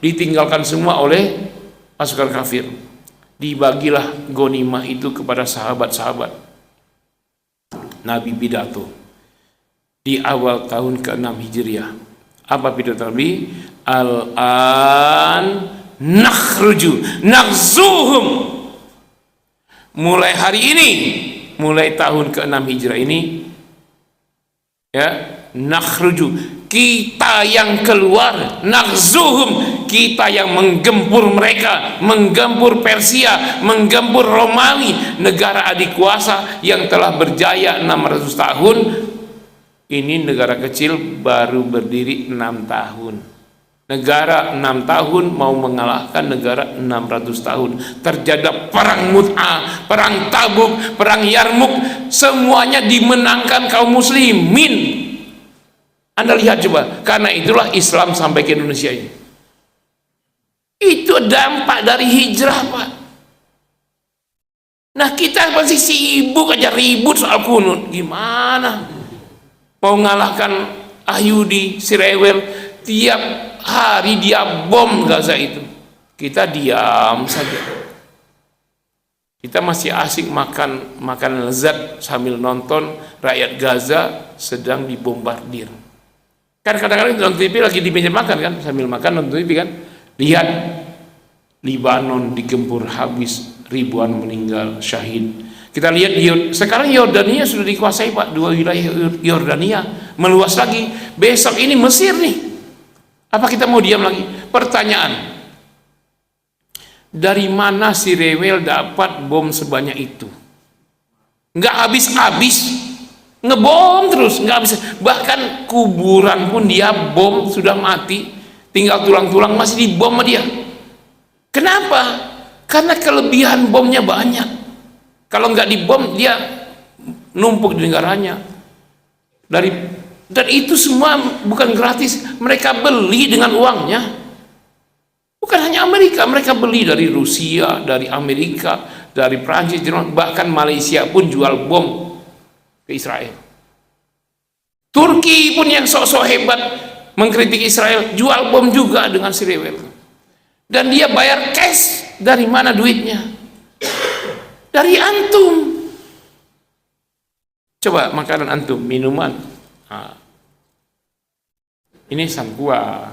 ditinggalkan semua oleh pasukan kafir. Dibagilah ghanimah itu kepada sahabat-sahabat. Nabi pidato di awal tahun ke-6 Hijriah. Apa pidato Nabi? Al-an nakhruju naghzuhum. Mulai hari ini, mulai tahun ke-6 Hijrah ini, ya, nakhruju, kita yang keluar, naghzuhum, kita yang menggempur mereka, menggempur Persia, menggempur Romawi, negara adik kuasa yang telah berjaya 600 tahun. Ini negara kecil baru berdiri 6 tahun. Negara 6 tahun mau mengalahkan negara 600 tahun. Terjadi perang Mut'ah, perang Tabuk, perang Yarmuk, semuanya dimenangkan kaum muslimin. Anda lihat coba, karena itulah Islam sampai ke Indonesia ini. Itu dampak dari hijrah, Pak. Nah, kita masih sibuk aja ribut soal kunut. Gimana mau ngalahkan Ahyudi, si rewel, tiap hari dia bom Gaza itu, kita diam saja. Kita masih asik makan lezat sambil nonton rakyat Gaza sedang dibombardir. Kan kadang-kadang nonton TV lagi di meja makan kan, sambil makan nonton TV kan, lihat Libanon digempur habis, ribuan meninggal syahid. Kita lihat sekarang Yordania sudah dikuasai, Pak, 2 wilayah Yordania, meluas lagi. Besok ini Mesir nih. Apa kita mau diam lagi? Pertanyaan, dari mana si rewel dapat bom sebanyak itu? nggak habis-habis, ngebom terus, nggak habis. Bahkan kuburan pun dia bom, sudah mati, tinggal tulang-tulang masih dibom sama dia. Kenapa? Karena kelebihan bomnya banyak. Kalau nggak dibom, dia numpuk di negaranya. Dan itu semua bukan gratis, mereka beli dengan uangnya. Bukan hanya Amerika, mereka beli dari Rusia, dari Amerika, dari Prancis, Jerman, bahkan Malaysia pun jual bom ke Israel. Turki pun yang sok-sok hebat mengkritik Israel, jual bom juga dengan sirewel. Dan dia bayar cash. Dari mana duitnya? Dari antum. Coba makanan antum, minuman. Nah, ini sangkua.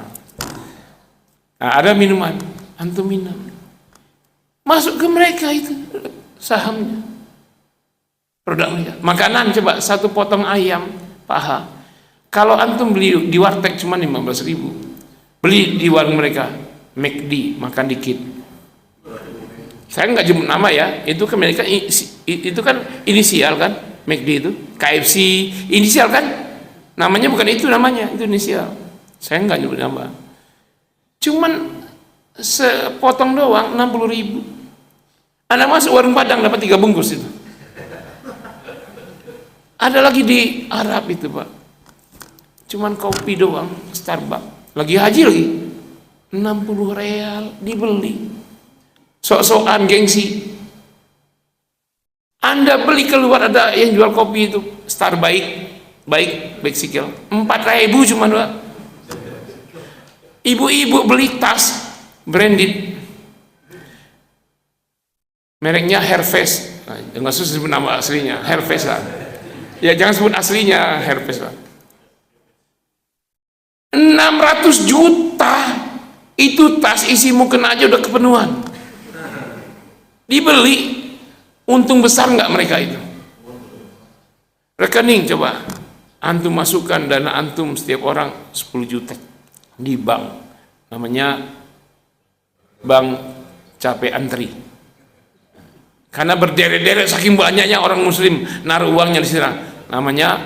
Nah, ada minuman, antum minum. Masuk ke mereka itu sahamnya. Produk mereka. Makanan, coba satu potong ayam paha. Kalau antum beli di warteg cuma 15.000. Beli di warung mereka, McD, makan dikit. Saya nggak jemput nama ya, itu kan mereka itu kan inisial kan, McD itu, KFC inisial kan, namanya bukan itu namanya, itu inisial. Saya nggak nyebut nama. Cuman sepotong doang 60.000. Anda masuk warung Padang dapat 3 bungkus itu. Ada lagi di Arab itu Pak, cuman kopi doang, Starbucks, lagi haji lagi, 60 real dibeli. Sok-sokan gengsi. Anda beli keluar ada yang jual kopi itu baik sikil 4.000 cuma dua. Ibu-ibu beli tas branded, mereknya Hermes. Nah, jangan sebut nama aslinya, Hermes lah. Ya jangan sebut aslinya, Hermes lah. 600 juta itu tas isi mukena aja udah kepenuhan. Dibeli, untung besar nggak mereka itu? Rekening coba, antum masukkan dana antum setiap orang 10 juta di bank, namanya Bank Capek Antri. Karena berderet-deret saking banyaknya orang Muslim naruh uangnya di sana, namanya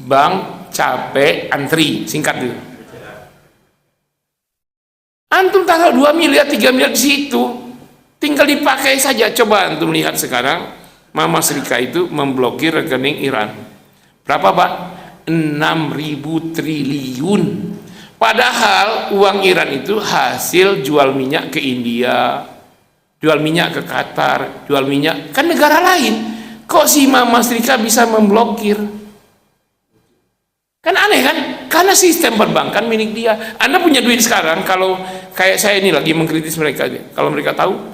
Bank Capek Antri, singkat itu. Antum taruh 2 miliar, 3 miliar di situ. Tinggal dipakai saja. Coba antum lihat sekarang Mama Srika itu memblokir rekening Iran. Berapa Pak? 6.000 triliun. Padahal uang Iran itu hasil jual minyak ke India, jual minyak ke Qatar, jual minyak kan negara lain. Kok si Mama Srika bisa memblokir? Kan aneh kan? Karena sistem perbankan milik dia. Anda punya duit sekarang, kalau kayak saya ini lagi mengkritis mereka, kalau mereka tahu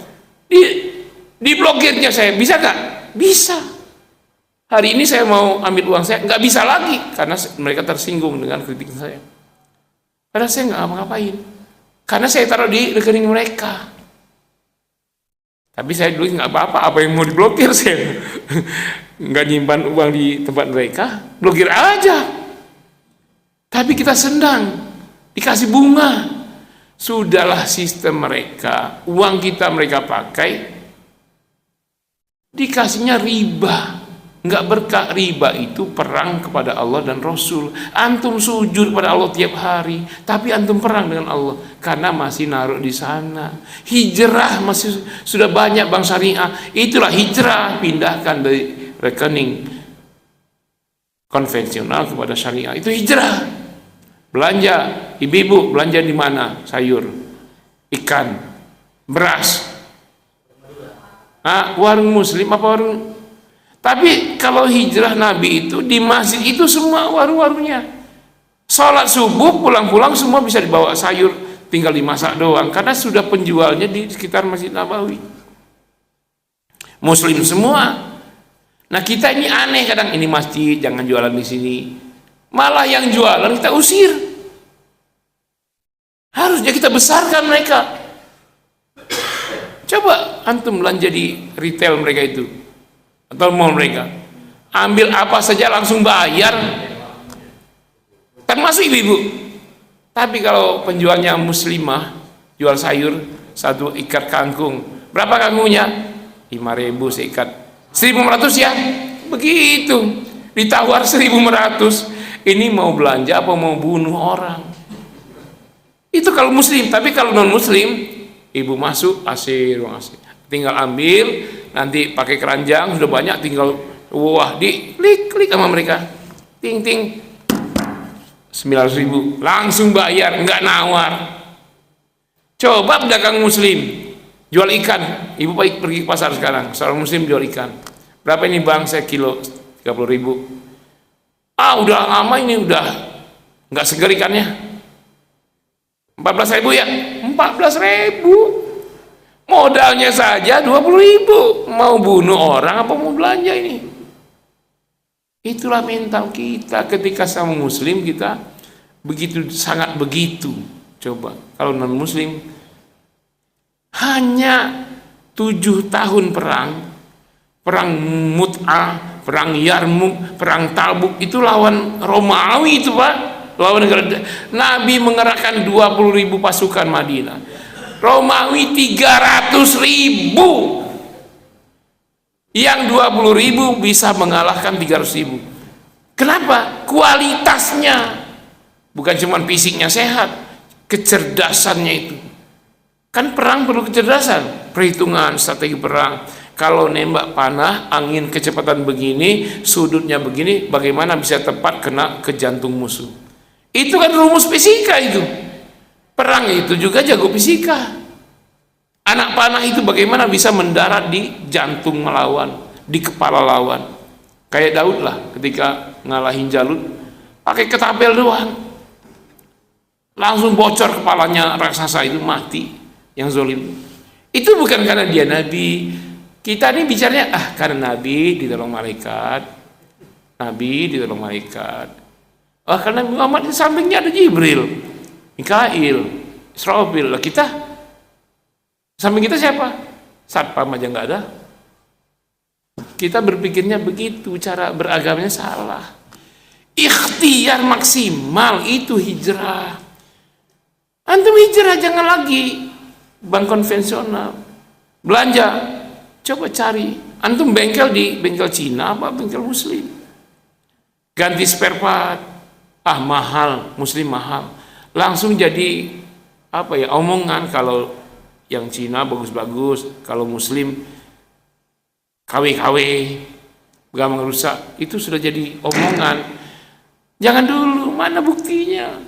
diblokirnya saya, bisa nggak? Bisa. Hari ini saya mau ambil uang saya, nggak bisa lagi karena mereka tersinggung dengan kritik saya. Karena saya nggak ngapa-ngapain, karena saya taruh di rekening mereka. Tapi saya dulu nggak apa-apa, apa yang mau diblokir saya nggak nyimpan uang di tempat mereka, blokir aja. Tapi kita senang dikasih bunga. Sudahlah sistem mereka, uang kita mereka pakai, dikasihnya riba, nggak berkah. Riba itu perang kepada Allah dan Rasul. Antum sujud pada Allah tiap hari, tapi antum perang dengan Allah karena masih naruh di sana. Hijrah masih sudah banyak bank syariah, itulah hijrah, pindahkan dari rekening konvensional kepada syariah, itu hijrah. Belanja, ibu-ibu belanja di mana? Sayur, ikan, beras. Nah, warung Muslim apa warung? Tapi kalau hijrah Nabi itu di masjid itu semua warung-warungnya. Sholat subuh pulang-pulang semua bisa dibawa sayur, tinggal dimasak doang karena sudah penjualnya di sekitar Masjid Nabawi. Muslim semua. Nah kita ini aneh kadang, ini masjid jangan jualan di sini. Malah yang jualan kita usir. Harusnya kita besarkan mereka. Coba antum belanja di retail mereka itu atau mall mereka, ambil apa saja langsung bayar, termasuk ibu-ibu. Tapi kalau penjualnya muslimah, jual sayur, satu ikat kangkung, berapa kangkungnya? 5.000 seikat. 1.500 ya, begitu. Ditawar 1.500, ini mau belanja apa mau bunuh orang. Itu kalau muslim. Tapi kalau non muslim, ibu masuk AC, ruang AC, tinggal ambil, nanti pakai keranjang sudah banyak, tinggal wah di klik sama mereka, ting ting, 900.000 langsung bayar, nggak nawar. Coba pedagang muslim jual ikan, ibu pergi ke pasar sekarang, seorang muslim jual ikan, berapa ini bang? Saya kilo 30.000. Udah lama ini, udah nggak segar ikannya. 14.000 ya, 14.000 modalnya saja 20.000. Mau bunuh orang apa mau belanja ini? Itulah mental kita ketika sama muslim, kita begitu, sangat begitu. Coba kalau non muslim, hanya 7 tahun perang Mut'ah, perang Yarmuk, perang Tabuk, itu lawan Romawi itu Pak, lawan negara. Nabi mengerahkan 20.000 pasukan Madinah, Romawi 300.000. Yang 20.000 bisa mengalahkan 300.000. Kenapa? Kualitasnya, bukan cuma fisiknya sehat, kecerdasannya itu. Kan perang perlu kecerdasan, perhitungan, strategi perang. Kalau nembak panah, angin kecepatan begini, sudutnya begini, bagaimana bisa tepat kena ke jantung musuh. Itu kan rumus fisika itu. Perang itu juga jago fisika. Anak panah itu bagaimana bisa mendarat di jantung melawan, di kepala lawan. Kayak Daud lah ketika ngalahin Jalut, pakai ketapel doang, langsung bocor kepalanya raksasa itu, mati yang zolim. Itu bukan karena dia nabi. Kita ini bicaranya karena nabi ditolong malaikat, karena Muhammad di sampingnya ada Jibril, Mikail, Israfil. Lah kita samping kita siapa? Satpam aja nggak ada. Kita berpikirnya begitu, cara beragamanya salah. Ikhtiar maksimal itu hijrah. Antum hijrah, jangan lagi bank konvensional. Belanja, coba cari. Antum bengkel di bengkel Cina apa bengkel muslim. Ganti spare part. Mahal, muslim mahal. Langsung jadi omongan. Kalau yang Cina bagus-bagus, kalau muslim KW-KW, gampang rusak, itu sudah jadi omongan. Jangan dulu, mana buktinya?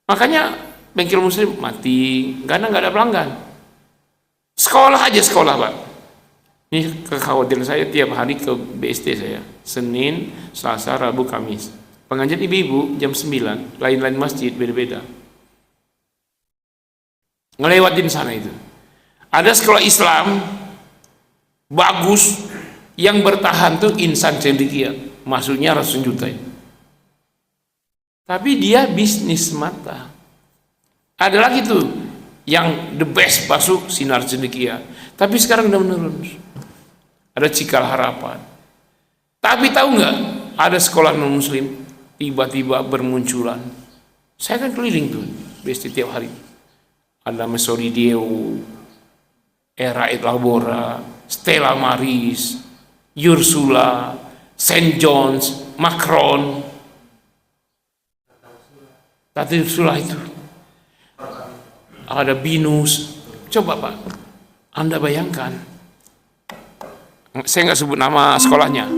Makanya bengkel muslim mati karena nggak ada pelanggan. Sekolah aja, sekolah Pak. Ini kekhawatiran saya, tiap hari ke BST saya, Senin, Selasa, Rabu, Kamis. Pengajian ibu-ibu jam 9, lain-lain masjid, beda-beda. Ngelewatin sana itu. Ada sekolah Islam bagus yang bertahan tuh Insan Cendekia, masuknya ratusan juta itu. Tapi dia bisnis mata. Ada lagi tuh yang the best masuk Sinar Cendekia, tapi sekarang udah menurun. Ada Cikal Harapan. Tapi tahu nggak, ada sekolah non muslim tiba-tiba bermunculan. Saya kan keliling tuh BST tiap hari. Ada Mesorideo, Era et Labora, Stella Maris, Ursula, Saint John's, Macron. Tadi Ursula itu. Ada Binus. Coba Pak, Anda bayangkan. Saya nggak sebut nama sekolahnya.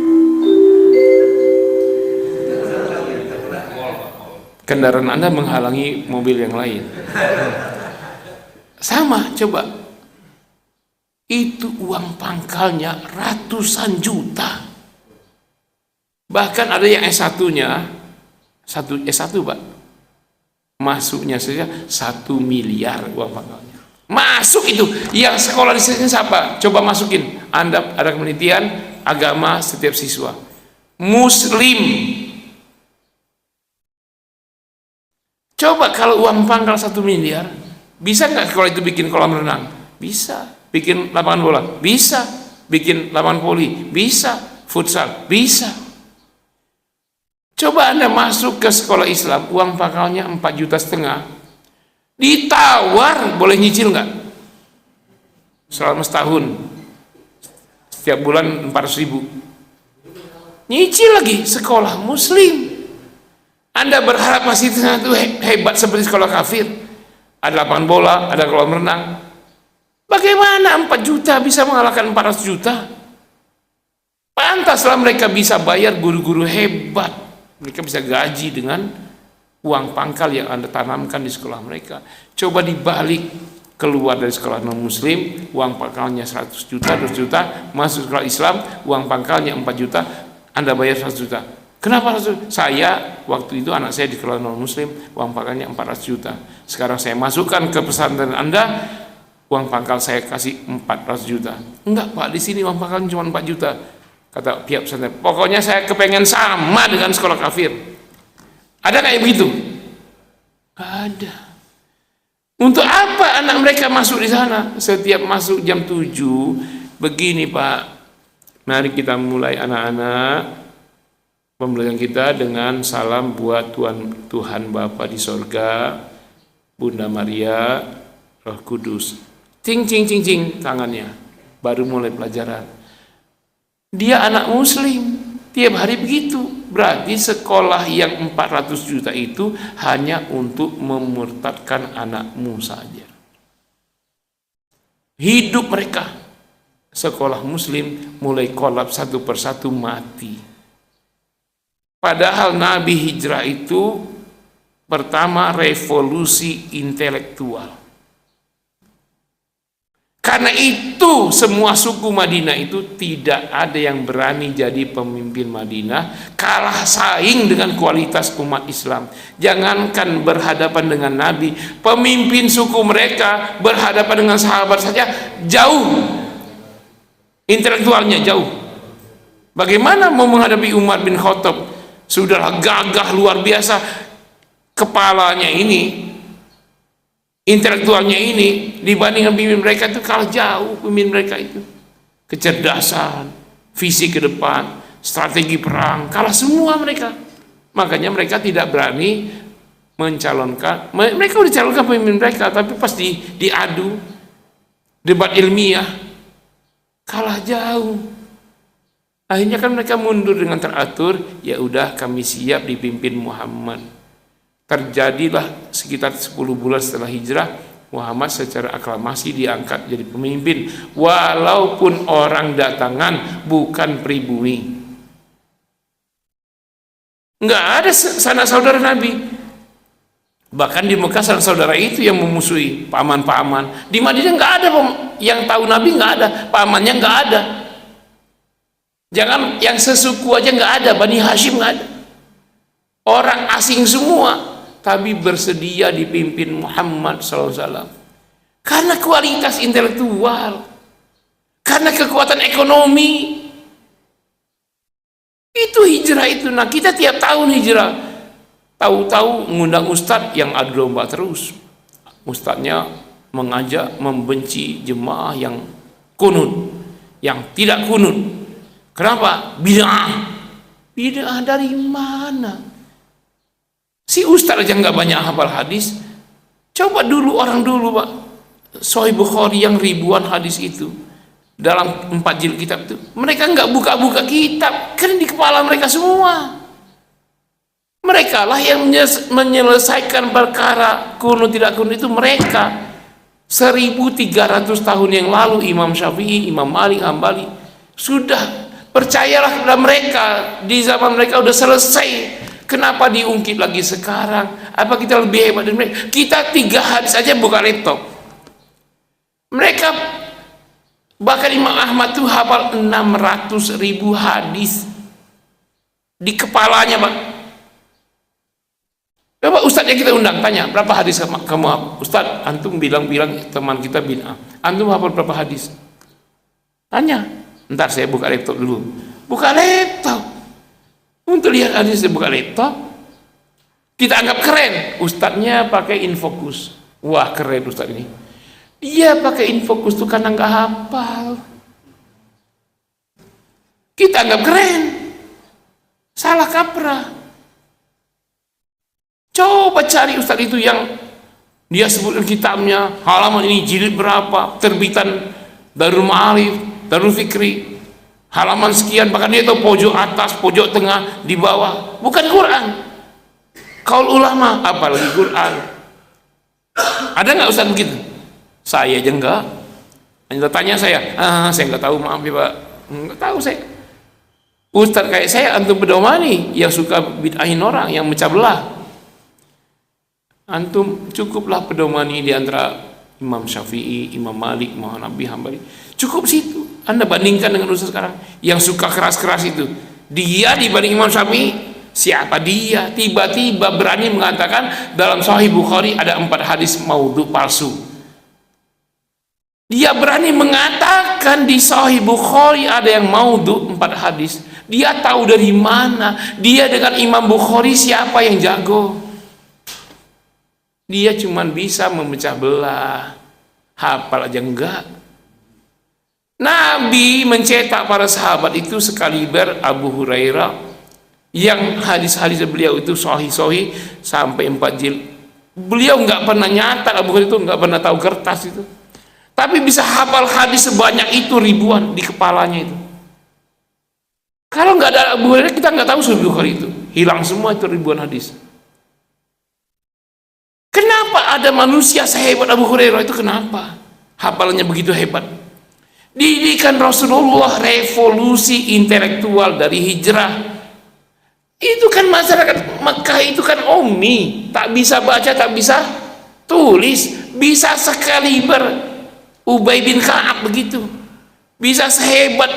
Kendaraan Anda menghalangi mobil yang lain. Sama, coba. Itu uang pangkalnya ratusan juta. Bahkan ada yang S1-nya, S1 Pak, masuknya saja 1 miliar uang pangkalnya. Masuk itu. Yang sekolah di sini siapa? Coba masukin. Anda ada penelitian agama setiap siswa. Muslim. Coba kalau uang pangkal 1 miliar, bisa nggak kalau itu bikin kolam renang? Bisa. Bikin lapangan bola? Bisa. Bikin lapangan voli? Bisa. Futsal? Bisa. Coba Anda masuk ke sekolah Islam, uang pangkalnya 4,5 juta. Ditawar, boleh nyicil nggak? Selama setahun. setiap bulan 400.000. Nyicil lagi, sekolah muslim. Anda berharap masih itu hebat seperti sekolah kafir? Ada lapangan bola, ada kolam renang. Bagaimana 4 juta bisa mengalahkan 400 juta? Pantaslah mereka bisa bayar guru-guru hebat. Mereka bisa gaji dengan uang pangkal yang Anda tanamkan di sekolah mereka. Coba dibalik, keluar dari sekolah non muslim, uang pangkalnya 100 juta, 200 juta, masuk sekolah Islam, uang pangkalnya 4 juta, Anda bayar 100 juta. Kenapa 100 juta? Saya, waktu itu anak saya di sekolah non muslim, uang pangkalnya 400 juta. Sekarang saya masukkan ke pesantren Anda, uang pangkal saya kasih 400 juta. Enggak Pak, di sini uang pangkalnya cuma 4 juta. Kata pihak pesantren, pokoknya saya kepengen sama dengan sekolah kafir. Ada kayak begitu? Ada. Untuk apa anak mereka masuk di sana? Setiap masuk jam 7, begini Pak, mari kita mulai anak-anak pembelajaran kita dengan salam buat Tuhan Bapa di sorga, Bunda Maria, Roh Kudus. Cing cing cing cing tangannya. Baru mulai pelajaran. Dia anak muslim, tiap hari begitu. Berarti sekolah yang 400 juta itu hanya untuk memurtadkan anakmu saja. Hidup mereka sekolah muslim mulai kolaps satu persatu, mati. Padahal Nabi hijrah itu pertama revolusi intelektual. Karena itu semua suku Madinah itu tidak ada yang berani jadi pemimpin Madinah, kalah saing dengan kualitas umat Islam. Jangankan berhadapan dengan Nabi, pemimpin suku mereka berhadapan dengan sahabat saja jauh intelektualnya, jauh. Bagaimana mau menghadapi Umar bin Khattab? Sudahlah gagah luar biasa, kepalanya ini, intelektualnya ini, dibandingkan pemimpin mereka itu kalah jauh. Pemimpin mereka itu kecerdasan, visi ke depan, strategi perang, kalah semua mereka. Makanya mereka tidak berani mencalonkan. Mereka udah calonkan pemimpin mereka, tapi pas diadu debat ilmiah kalah jauh. Akhirnya kan mereka mundur dengan teratur. Ya udah, kami siap dipimpin Muhammad. Terjadilah sekitar 10 bulan setelah hijrah, Muhammad secara aklamasi diangkat jadi pemimpin, walaupun orang datangan bukan pribumi. Nggak ada sanak saudara Nabi. Bahkan di Mekah sanak saudara itu yang memusuhi paman-paman. Di Madinah nggak ada yang tahu Nabi, nggak ada, pamannya nggak ada. Jangan yang sesuku aja nggak ada, Bani Hashim nggak ada. Orang asing semua, tapi bersedia dipimpin Muhammad SAW. Karena kualitas intelektual, karena kekuatan ekonomi. Itu hijrah itu. Nah, kita tiap tahun hijrah, tahu-tahu ngundang ustadz yang adu domba terus. Ustadznya mengajak membenci jemaah yang kunut, yang tidak kunut. Kenapa? Bid'ah. Bid'ah dari mana? Si ustaz aja nggak banyak hafal hadis. Coba dulu orang dulu Pak, Sahih Bukhari yang ribuan hadis itu dalam 4 jilid kitab itu, mereka nggak buka-buka kitab, kan di kepala mereka semua. Mereka lah yang menyelesaikan perkara kuno tidak kuno itu mereka. 1300 tahun yang lalu Imam Syafi'i, Imam Malik, Hambali sudah. Percayalah kepada mereka, di zaman mereka udah selesai. Kenapa diungkit lagi sekarang? Apa kita lebih hebat dari mereka? Kita 3 hadis saja buka laptop. Mereka, bahkan Imam Ahmad tuh hafal 600.000 hadis di kepalanya Pak. Coba ustadz yang kita undang, tanya berapa hadis kamu hafal? Ustadz, antum bilang teman kita bid'ah. Antum hafal berapa hadis? Tanya. Ntar saya buka laptop dulu. Buka laptop. Untuk lihat hadis, saya buka laptop. Kita anggap keren. Ustadznya pakai infocus. Wah, keren ustadz ini. Dia pakai infocus tuh karena nggak hafal. Kita anggap keren. Salah kaprah. Coba cari ustadz itu yang dia sebutkan kitabnya, halaman ini jilid berapa, terbitan Darul Ma'arif, Darul Fikri, halaman sekian, bahkan dia tahu pojok atas, pojok tengah, di bawah. Bukan Quran, kaul ulama, apalagi Quran. Ada nggak Ustaz begitu? Saya aja enggak. Hanya tanya saya nggak tahu, maaf ya Pak, nggak tahu saya. Ustaz kayak saya antum pedomani yang suka bid'ahin orang, yang mecah belah. Antum cukuplah pedomani di antara Imam Syafi'i, Imam Malik, Imam Hanafi, Hambali. Cukup situ. Anda bandingkan dengan Ustaz sekarang yang suka keras-keras itu. Dia dibanding Imam Syafi'i, siapa dia? Tiba-tiba berani mengatakan dalam Sahih Bukhari ada 4 hadis maudhu palsu. Dia berani mengatakan di Sahih Bukhari ada yang maudhu 4 hadis. Dia tahu dari mana? Dia dengan Imam Bukhari siapa yang jago? Dia cuma bisa memecah belah, hafal aja enggak. Nabi mencetak para sahabat itu sekaliber Abu Hurairah yang hadis-hadis beliau itu sahih-sahih sampai 4 jilid. Beliau nggak pernah nyatat, Abu Hurairah itu nggak pernah tahu kertas itu, tapi bisa hafal hadis sebanyak itu, ribuan di kepalanya itu. Kalau nggak ada Abu Hurairah, kita nggak tahu Sahih Bukhari itu, hilang semua itu ribuan hadis. Kenapa ada manusia sehebat Abu Hurairah itu? Kenapa hafalannya begitu hebat? Didikan Rasulullah, revolusi intelektual dari hijrah. Itu kan masyarakat Mekah itu kan ummi, tak bisa baca, tak bisa tulis, bisa sekaliber Ubay bin Ka'ab begitu, bisa sehebat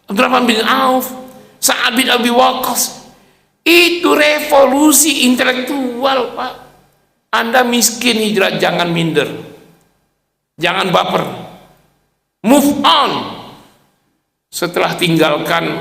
Abdurrahman bin Auf, Sa'ad bin Abi Waqqas. Itu revolusi intelektual, Pak. Anda miskin hijrah, jangan minder, jangan baper, move on. Setelah tinggalkan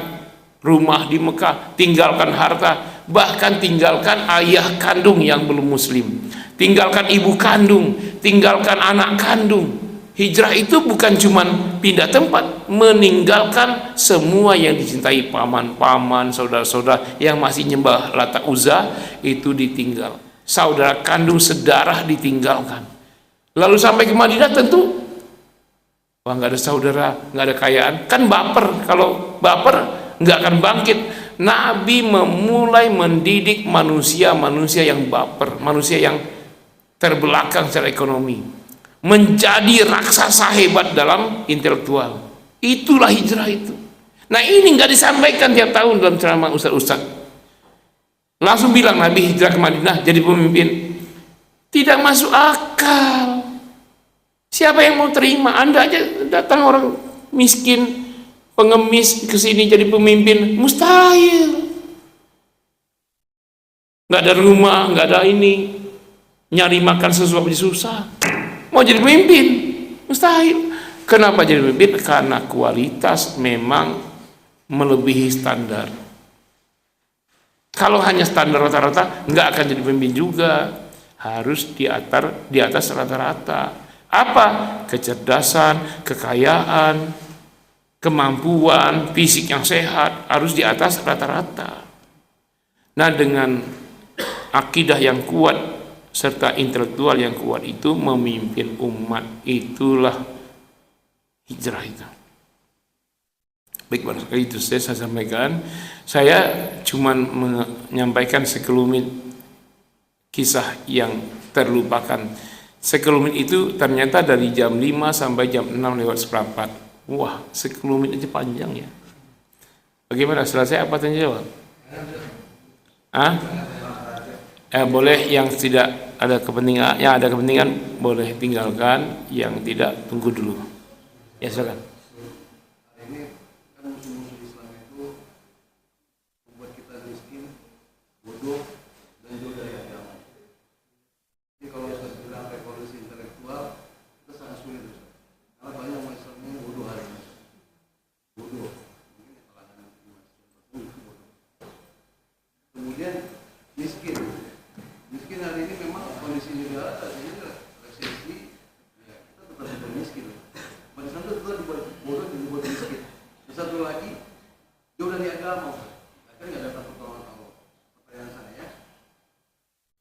rumah di Mekah, tinggalkan harta, bahkan tinggalkan ayah kandung yang belum muslim, tinggalkan ibu kandung, tinggalkan anak kandung. Hijrah itu bukan cuma pindah tempat, meninggalkan semua yang dicintai, paman-paman, saudara-saudara yang masih nyembah Lata Uzza itu ditinggal, saudara kandung sedarah ditinggalkan. Lalu sampai ke Madinah tentu wah, nggak ada saudara, nggak ada kekayaan, kan baper. Kalau baper nggak akan bangkit. Nabi memulai mendidik manusia-manusia yang baper, manusia yang terbelakang secara ekonomi, menjadi raksasa hebat dalam intelektual. Itulah hijrah itu. Nah, ini nggak disampaikan tiap tahun dalam ceramah ustaz-ustaz. Langsung bilang Nabi hijrah ke Madinah jadi pemimpin. Tidak masuk akal. Siapa yang mau terima? Anda aja datang orang miskin, pengemis ke sini jadi pemimpin, mustahil. Nggak ada rumah, nggak ada ini, nyari makan sesuatu susah. Mau jadi pemimpin, mustahil. Kenapa jadi pemimpin? Karena kualitas memang melebihi standar. Kalau hanya standar rata-rata, nggak akan jadi pemimpin juga. Harus di atas rata-rata. Apa? Kecerdasan, kekayaan, kemampuan, fisik yang sehat, harus di atas rata-rata. Nah, dengan akidah yang kuat serta intelektual yang kuat itu memimpin umat, itulah hijrah itu. Baik, pada sekali itu saya sampaikan. Saya cuma menyampaikan sekelumit kisah yang terlupakan. Sekelumit itu ternyata dari jam 5 sampai jam 6:04. Wah, sekelumit aja panjang ya. Bagaimana? Selesai apa tanya jawab? Boleh yang tidak ada kepentingan, yang ada kepentingan boleh tinggalkan, yang tidak tunggu dulu. Ya, silakan. Ini kan musuh-musuh Islam itu membuat kita miskin, bodoh, dan jauh dari agama. Jadi kalau saya bilang revolusi intelektual, itu sangat sulit. Karena banyak umat Islam yang bodoh hari ini. Bodoh. Mungkin kalangan itu bodoh. Kemudian miskin. Miskin hari ini memang kondisi negara saat ini resesi, ya kita tetap dibuat miskin. Pada saat itu kita dibuat bodoh dan dibuat miskin. Dan satu lagi, jauh dari agama. Kan nggak dapat pertolongan Allah. Pertanyaan saya,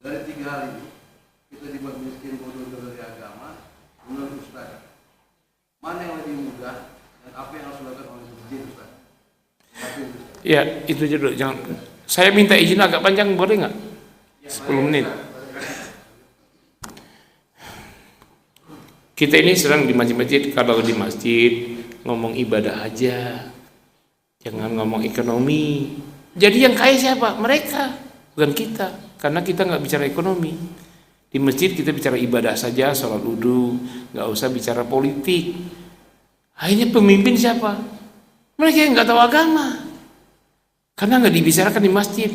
dari 3 hal ini, kita dibuat miskin, bodoh, jauh dari agama. Menurut Ustaz, mana yang lebih mudah dan apa yang harus dilakukan oleh jin, Ustaz? Ya, itu aja dulu. Jangan. Saya minta izin agak panjang, boleh nggak? 10 menit. Kita ini sedang di masjid-masjid. Kalau di masjid ngomong ibadah aja, jangan ngomong ekonomi. Jadi yang kaya siapa? Mereka, bukan kita. Karena kita nggak bicara ekonomi. Di masjid kita bicara ibadah saja, sholat wudu, nggak usah bicara politik. Akhirnya pemimpin siapa? Mereka yang nggak tahu agama. Karena nggak dibicarakan di masjid.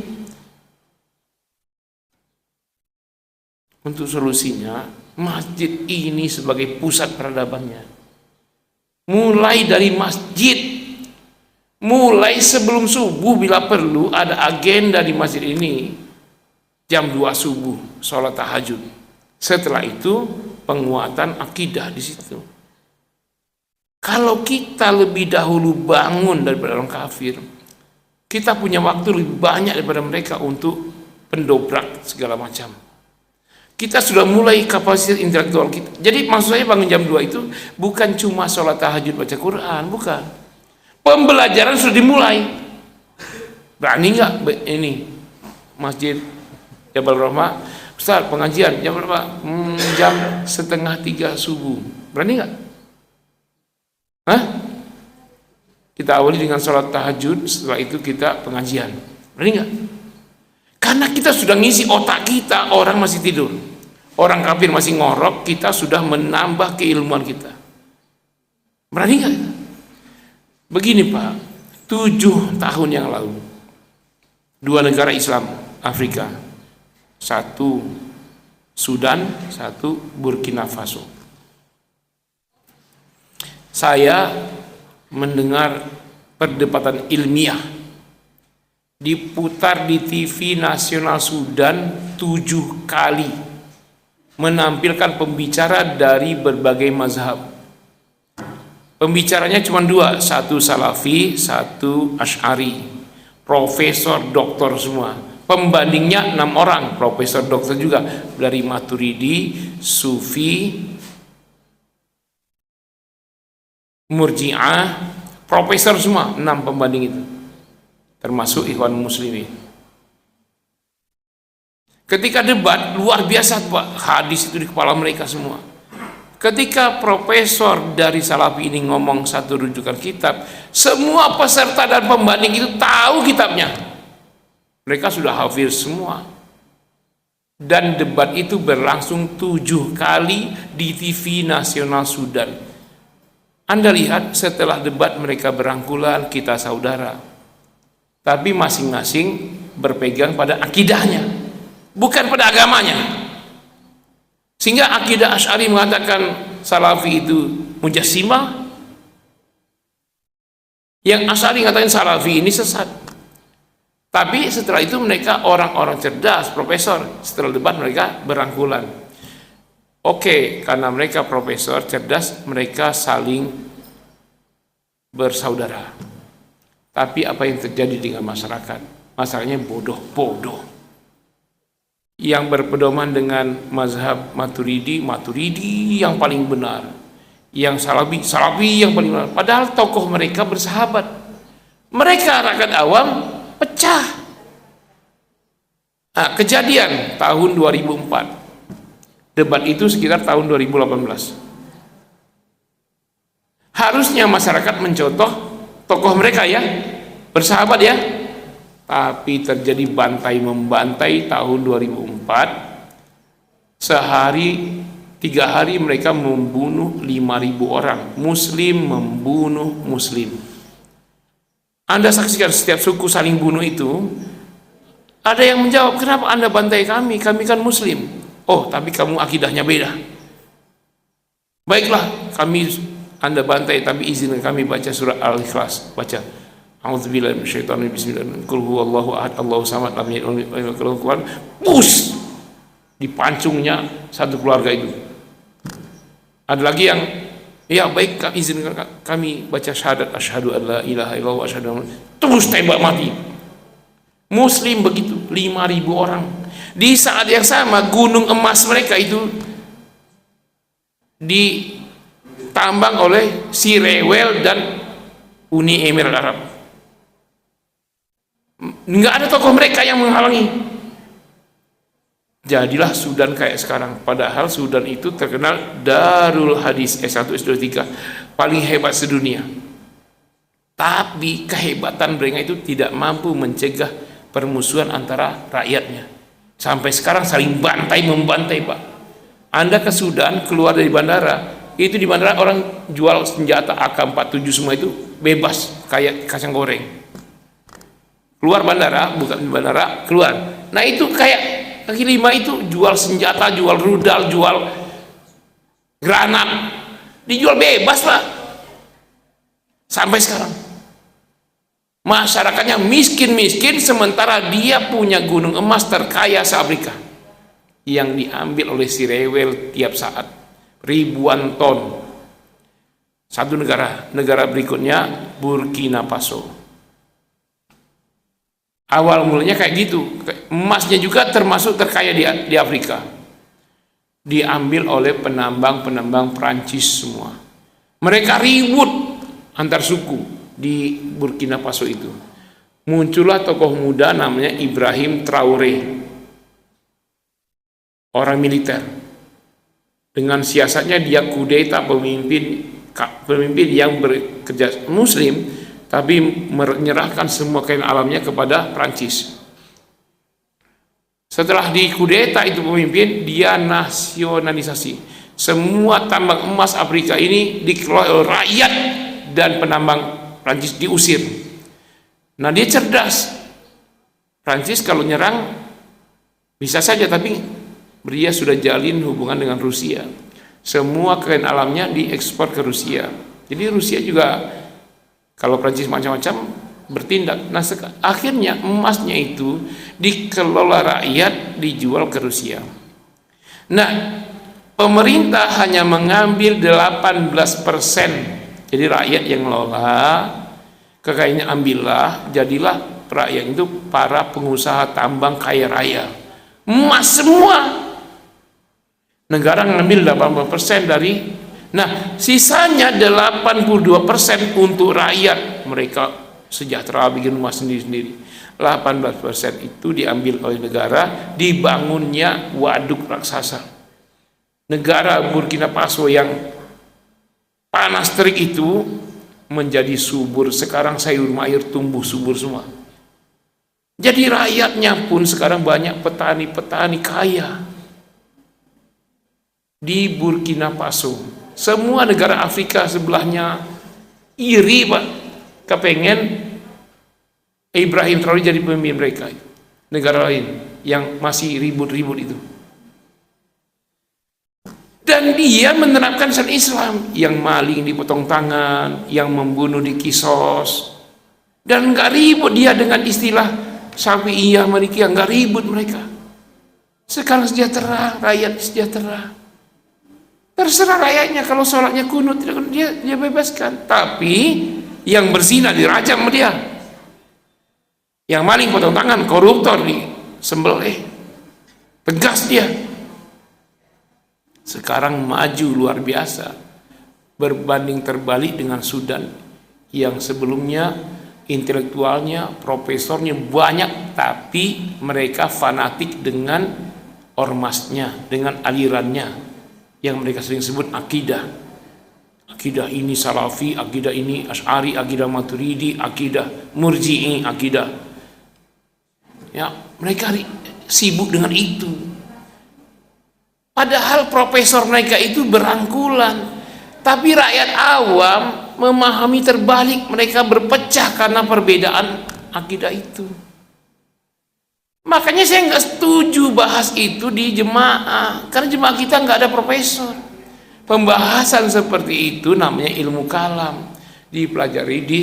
Untuk solusinya, masjid ini sebagai pusat peradabannya. Mulai dari masjid, mulai sebelum subuh bila perlu ada agenda di masjid ini. Jam 2 subuh, sholat tahajud. Setelah itu penguatan akidah di situ. Kalau kita lebih dahulu bangun daripada orang kafir, kita punya waktu lebih banyak daripada mereka untuk pendobrak segala macam. Kita sudah mulai kapasitas intelektual kita. Jadi maksud saya bangun jam 2 itu bukan cuma sholat tahajud baca Quran, bukan. Pembelajaran sudah dimulai. Berani nggak ini masjid Jabal Rahmah, Ustaz pengajian jam berapa? Jam 2:30 subuh. Berani nggak? Hah? Kita awali dengan sholat tahajud, setelah itu kita pengajian. Berani nggak? Karena kita sudah ngisi otak kita, orang masih tidur. Orang kafir masih ngorok, kita sudah menambah keilmuan kita. Berani nggak? Begini Pak, 7 tahun yang lalu, 2 negara Islam Afrika, 1 Sudan, 1 Burkina Faso. Saya mendengar perdebatan ilmiah diputar di TV nasional Sudan 7 kali, menampilkan pembicara dari berbagai mazhab. Pembicaranya cuma 2, 1 Salafi, 1 Asy'ari, profesor, doktor semua. Pembandingnya 6 orang, profesor, doktor juga, dari Maturidi, Sufi, Murji'ah, profesor semua, 6 pembanding itu, termasuk Ikhwan Muslimin. Ketika debat luar biasa Pak, hadis itu di kepala mereka semua. Ketika profesor dari Salafi ini ngomong satu rujukan kitab, semua peserta dan pembanding itu tahu kitabnya. Mereka sudah hafir semua. Dan debat itu berlangsung 7 kali di TV nasional Sudan. Anda lihat setelah debat mereka berangkulan, kita saudara. Tapi masing-masing berpegang pada akidahnya, bukan pada agamanya. Sehingga akidah Asy'ari mengatakan Salafi itu mujassimah, yang Asy'ari mengatakan Salafi ini sesat. Tapi setelah itu mereka orang-orang cerdas, profesor. Setelah debat mereka berangkulan. Oke, karena mereka profesor cerdas, mereka saling bersaudara. Tapi apa yang terjadi dengan masyarakat? Masalahnya bodoh. Yang berpedoman dengan mazhab Maturidi yang paling benar. Yang Salafi yang paling benar. Padahal tokoh mereka bersahabat. Mereka rakyat awam pecah. Nah, kejadian tahun 2004. Debat itu sekitar tahun 2018. Harusnya masyarakat mencontoh tokoh mereka ya, bersahabat ya. Tapi terjadi bantai-membantai tahun 2004. Sehari 3 hari mereka membunuh 5.000 orang. Muslim membunuh Muslim. Anda saksikan setiap suku saling bunuh itu. Ada yang menjawab, kenapa Anda bantai kami? Kami kan Muslim. Oh, tapi kamu akidahnya beda. Baiklah, Anda bantai, tapi izinkan kami baca surah Al-Ikhlas. Baca. A'udzubillahi minasyaitonir rajim. Bismillahirrahmanirrahim. Qul huwallahu ahad, Allahu samad, lam yalid walam yulad walam yakul lahu. Pus! Dipancungnya satu keluarga itu. Ada lagi yang, ya baik, izinkan kami baca syahadat asyhadu an la ilaha illallah wa asyhadu anna Muhammadan. Terus tembak mati. Muslim begitu, 5.000 orang. Di saat yang sama gunung emas mereka itu ditambang oleh si Rewel dan Uni Emirat Arab. Nggak ada tokoh mereka yang menghalangi. Jadilah Sudan kayak sekarang. Padahal Sudan itu terkenal Darul Hadis, S1, S2, S3, paling hebat sedunia. Tapi kehebatan mereka itu tidak mampu mencegah permusuhan antara rakyatnya. Sampai sekarang saling membantai Pak. Anda ke Sudan, keluar dari bandara, itu di bandara orang jual senjata AK-47 semua itu bebas kayak kacang goreng. Keluar bandara, bukan bandara, keluar. Nah itu kayak kaki lima itu jual senjata, jual rudal, jual granat, dijual bebas Pak. Sampai sekarang masyarakatnya miskin-miskin, sementara dia punya gunung emas terkaya se-Afrika yang diambil oleh si rewel tiap saat ribuan ton. Satu negara berikutnya Burkina Faso. Awal mulanya kayak gitu, emasnya juga termasuk terkaya di Afrika, diambil oleh penambang Prancis semua. Mereka ribut antar suku di Burkina Faso itu. Muncullah tokoh muda namanya Ibrahim Traoré, orang militer. Dengan siasatnya dia kudeta pemimpin yang bekerja Muslim, tapi menyerahkan semua kekayaan alamnya kepada Prancis. Setelah dikudeta itu pemimpin, dia nasionalisasi. Semua tambang emas Afrika ini dikelola oleh rakyat, dan penambang Prancis diusir. Nah dia cerdas. Prancis kalau nyerang bisa saja, tapi dia sudah jalin hubungan dengan Rusia. Semua kekayaan alamnya diekspor ke Rusia. Jadi Rusia juga kalau Prancis macam-macam bertindak. Nah akhirnya emasnya itu dikelola rakyat, dijual ke Rusia. Nah pemerintah hanya mengambil 18%. Jadi rakyat yang ngelola, kekayaannya ambillah, jadilah rakyat itu para pengusaha tambang kaya raya. Emas semua. Negara ngambil 80% dari. Nah, sisanya 82% untuk rakyat. Mereka sejahtera, bikin rumah sendiri-sendiri. 18% itu diambil oleh negara, dibangunnya waduk raksasa. Negara Burkina Faso yang panas terik itu menjadi subur. Sekarang sayur mayur tumbuh subur semua. Jadi rakyatnya pun sekarang banyak petani-petani kaya di Burkina Faso. Semua negara Afrika sebelahnya iri Pak, kepengen Ibrahim Traoré jadi pemimpin mereka. Negara lain yang masih ribut-ribut itu. Dan dia menerapkan syariat Islam, yang maling dipotong tangan, yang membunuh dikisos, dan nggak ribut dia dengan istilah Syafi'iyah Malikiyah, nggak ribut mereka. Sekarang sejahtera, rakyat sejahtera. Terserah rakyatnya, kalau sholatnya kunut, dia bebaskan. Tapi yang berzina dirajam sama dia, yang maling potong tangan, koruptor disembelih, tegas dia. Sekarang maju luar biasa, berbanding terbalik dengan Sudan yang sebelumnya intelektualnya, profesornya banyak, tapi mereka fanatik dengan ormasnya, dengan alirannya yang mereka sering sebut akidah. Akidah ini Salafi, akidah ini Asy'ari, akidah Maturidi, akidah Murji'i, akidah. Ya, mereka sibuk dengan itu. Padahal profesor mereka itu berangkulan, tapi rakyat awam memahami terbalik. Mereka berpecah karena perbedaan akidah itu. Makanya saya nggak setuju bahas itu di jemaah, karena jemaah kita nggak ada profesor. Pembahasan seperti itu namanya ilmu kalam, dipelajari di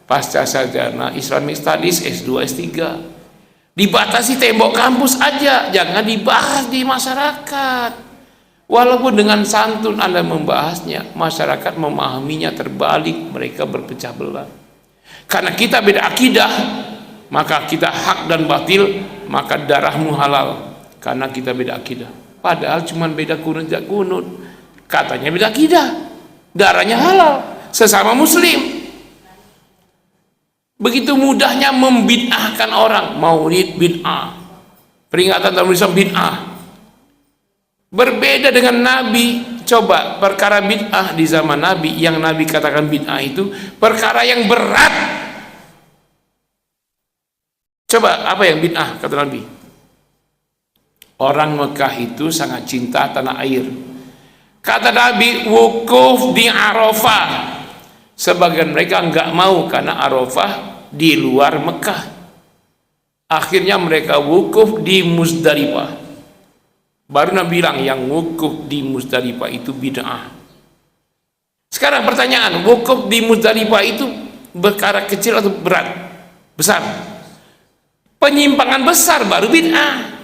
pasca sarjana Islamic Studies S2 S3. Dibatasi tembok kampus aja, jangan dibahas di masyarakat. Walaupun dengan santun Anda membahasnya, masyarakat memahaminya terbalik, mereka berpecah belah. Karena kita beda akidah, maka kita hak dan batil, maka darahmu halal. Karena kita beda akidah. Padahal cuma beda kunut jak kunut. Katanya beda akidah, darahnya halal, sesama muslim. Begitu mudahnya membid'ahkan orang. Maulid bid'ah, peringatan tahun Islam bid'ah. Berbeda dengan Nabi. Coba perkara bid'ah di zaman Nabi, yang Nabi katakan bid'ah itu perkara yang berat. Coba apa yang bid'ah kata Nabi? Orang Mekah itu sangat cinta tanah air. Kata Nabi, wukuf di Arafah. Sebagian mereka enggak mau karena Arafah di luar Mekah. Akhirnya mereka wukuf di Muzdalifah. Baru Nabi bilang yang wukuf di Muzdalifah itu bid'ah. Sekarang pertanyaan, wukuf di Muzdalifah itu perkara kecil atau berat? Besar. Penyimpangan besar baru bid'ah.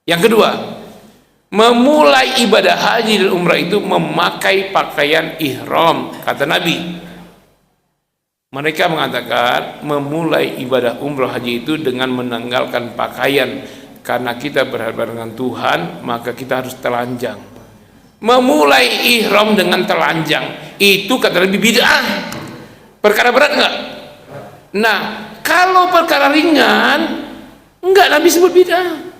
Yang kedua, memulai ibadah haji dan umrah itu memakai pakaian ihram. Kata Nabi, mereka mengatakan memulai ibadah umrah haji itu dengan menanggalkan pakaian. Karena kita berhadapan dengan Tuhan, maka kita harus telanjang. Memulai ihram dengan telanjang itu kata Nabi bid'ah. Perkara berat enggak? Nah, kalau perkara ringan enggak Nabi sebut bid'ah.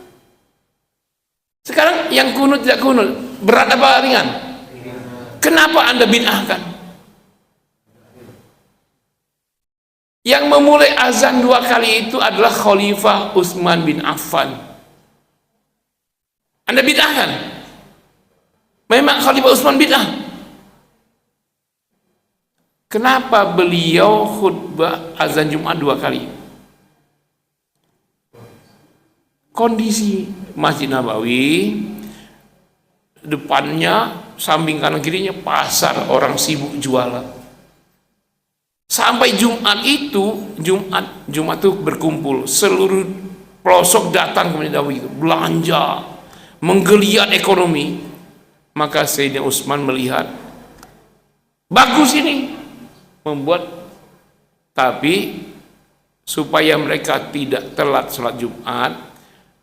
Sekarang yang kunut tidak kunut, berat apa ringan? Kenapa Anda bid'ahkan? Yang memulai azan 2 kali itu adalah Khalifah Utsman bin Affan. Anda bid'ahkan? Memang Khalifah Utsman bid'ah. Kenapa beliau khutbah azan Jumat 2 kali? Kondisi Masjid Nabawi, depannya, samping kanan kirinya pasar, orang sibuk jualan. Sampai Jumat itu, Jumat itu berkumpul, seluruh pelosok datang ke Masjid Nabawi itu, belanja, menggeliat ekonomi. Maka Sayyidina Utsman melihat, bagus ini, membuat, tapi supaya mereka tidak telat sholat Jumat,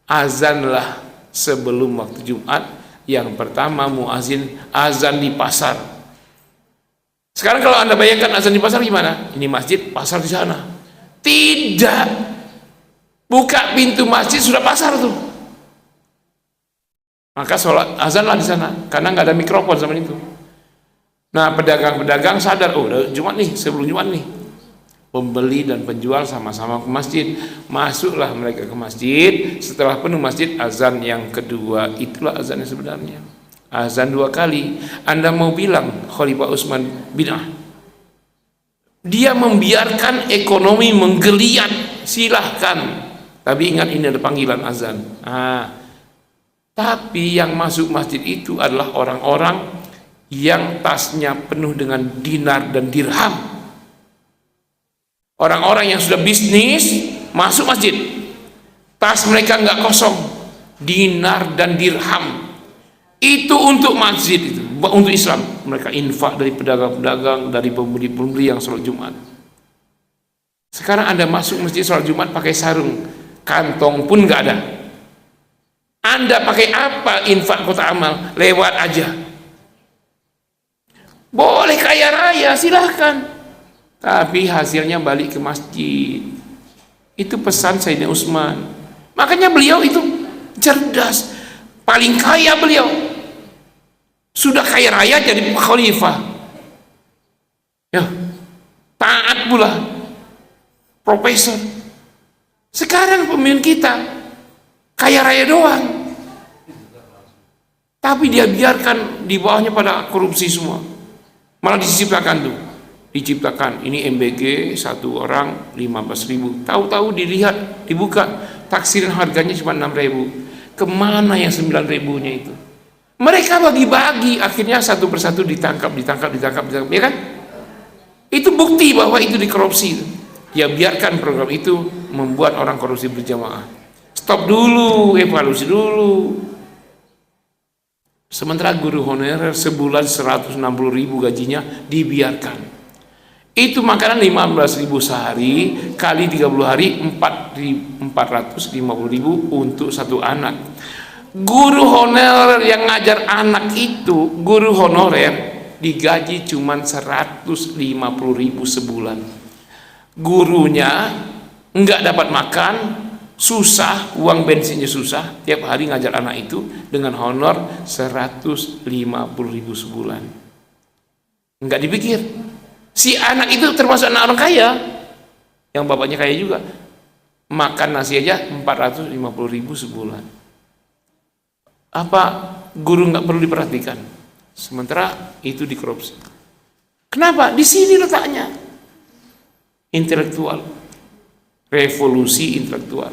azanlah sebelum waktu Jumat. Yang pertama muazin azan di pasar. Sekarang kalau Anda bayangkan azan di pasar gimana? Ini masjid, pasar di sana. Tidak. Buka pintu masjid sudah pasar tuh. Maka sholat azanlah di sana, karena nggak ada mikrofon zaman itu. Nah, pedagang-pedagang sadar, oh udah Jumat nih, sebelum Jumat nih. Pembeli dan penjual sama-sama ke masjid. Masuklah mereka ke masjid. Setelah penuh masjid, azan yang kedua. Itulah azan yang sebenarnya. Azan 2 kali. Anda mau bilang Khalifah Utsman bid'ah? Dia membiarkan ekonomi menggeliat, silahkan. Tapi ingat, ini ada panggilan azan. Tapi yang masuk masjid itu adalah orang-orang yang tasnya penuh dengan dinar dan dirham. Orang-orang yang sudah bisnis masuk masjid, tas mereka nggak kosong, dinar dan dirham. Itu untuk masjid, itu untuk Islam. Mereka infak dari pedagang-pedagang, dari pembeli-pembeli yang sholat Jumat. Sekarang Anda masuk masjid sholat Jumat pakai sarung, kantong pun nggak ada. Anda pakai apa infak kota amal? Lewat aja. Boleh kaya raya, silahkan. Tapi hasilnya balik ke masjid. Itu pesan Sayyidina Utsman. Makanya beliau itu cerdas. Paling kaya beliau. Sudah kaya raya jadi khalifah. Ya, taat pula. Profesor. Sekarang pemimpin kita kaya raya doang. Tapi dia biarkan di bawahnya pada korupsi semua. Malah diciptakan tuh. Diciptakan ini MBG 1 orang 15.000. Tahu-tahu dilihat, dibuka, taksiran harganya cuma 6.000. Kemana yang 9.000-nya itu? Mereka bagi-bagi, akhirnya satu persatu ditangkap, ya kan? Itu bukti bahwa itu dikorupsi. Ya biarkan program itu membuat orang korupsi berjamaah. Stop dulu, evaluasi dulu. Sementara guru honorer sebulan 160.000 gajinya dibiarkan. Itu makanan 15.000 sehari kali 30 hari 450.000 untuk 1 anak. Guru honorer yang ngajar anak itu, guru honorer digaji cuma 150.000 sebulan. gurunya nggak dapat makan, susah, uang bensinnya susah, tiap hari ngajar anak itu dengan honor 150.000 sebulan. Nggak dipikir, si anak itu termasuk anak orang kaya, yang bapaknya kaya juga, makan nasi aja 450.000 sebulan. Apa guru nggak perlu diperhatikan? Sementara itu dikorupsi. Kenapa? Di sini letaknya intelektual, revolusi intelektual.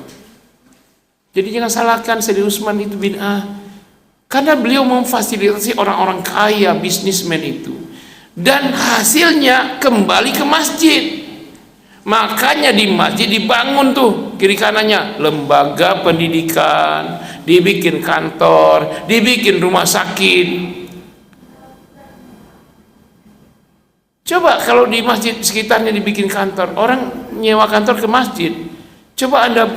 Jadi jangan salahkan Sayyidina Utsman itu bid'ah, karena beliau memfasilitasi orang-orang kaya, bisnismen itu, dan hasilnya kembali ke masjid. Makanya di masjid dibangun tuh kiri kanannya lembaga pendidikan, dibikin kantor, dibikin rumah sakit. Coba kalau di masjid sekitarnya dibikin kantor, orang nyewa kantor ke masjid. Coba Anda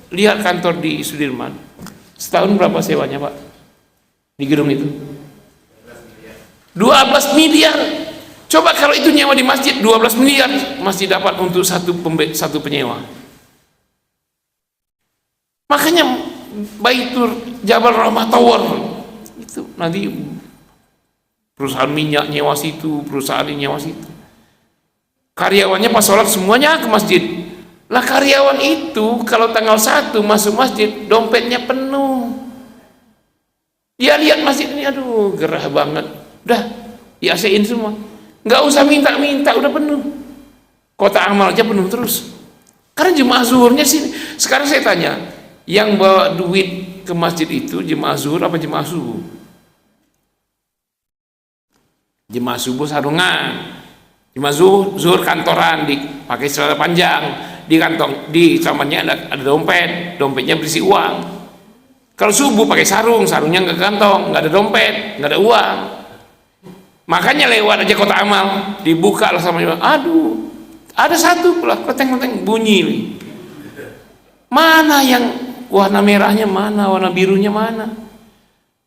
lihat kantor di Sudirman, setahun berapa sewanya Pak? Di gedung itu 12 miliar. Coba kalau itu nyewa di masjid 12 miliar masih dapat untuk satu penyewa. Makanya Baitur Jabal Rahmah Tower itu nanti perusahaan minyak nyewa situ, perusahaan ini nyewa situ. Karyawannya pas sholat semuanya ke masjid. Lah karyawan itu kalau tanggal 1 masuk masjid dompetnya penuh. Dia lihat masjid ini, aduh gerah banget. Udah di-AC-in semua. Nggak usah minta-minta, udah penuh. Kota amal aja penuh terus. Karena jemaah zuhurnya sini. Sekarang saya tanya, yang bawa duit ke masjid itu jemaah zuhur apa jemaah subuh? Jemaah subuh sarungan, jemaah zuhur kantoran, pakai celana panjang, di kantong, di kamarnya ada dompet, dompetnya berisi uang. Kalau subuh pakai sarung, sarungnya nggak kantong, nggak ada dompet, nggak ada uang. Makanya lewat aja kota amal, dibuka lah sama jemaah. Aduh, ada satu pula koteng-koteng bunyi nih. Mana yang warna merahnya mana, warna birunya mana?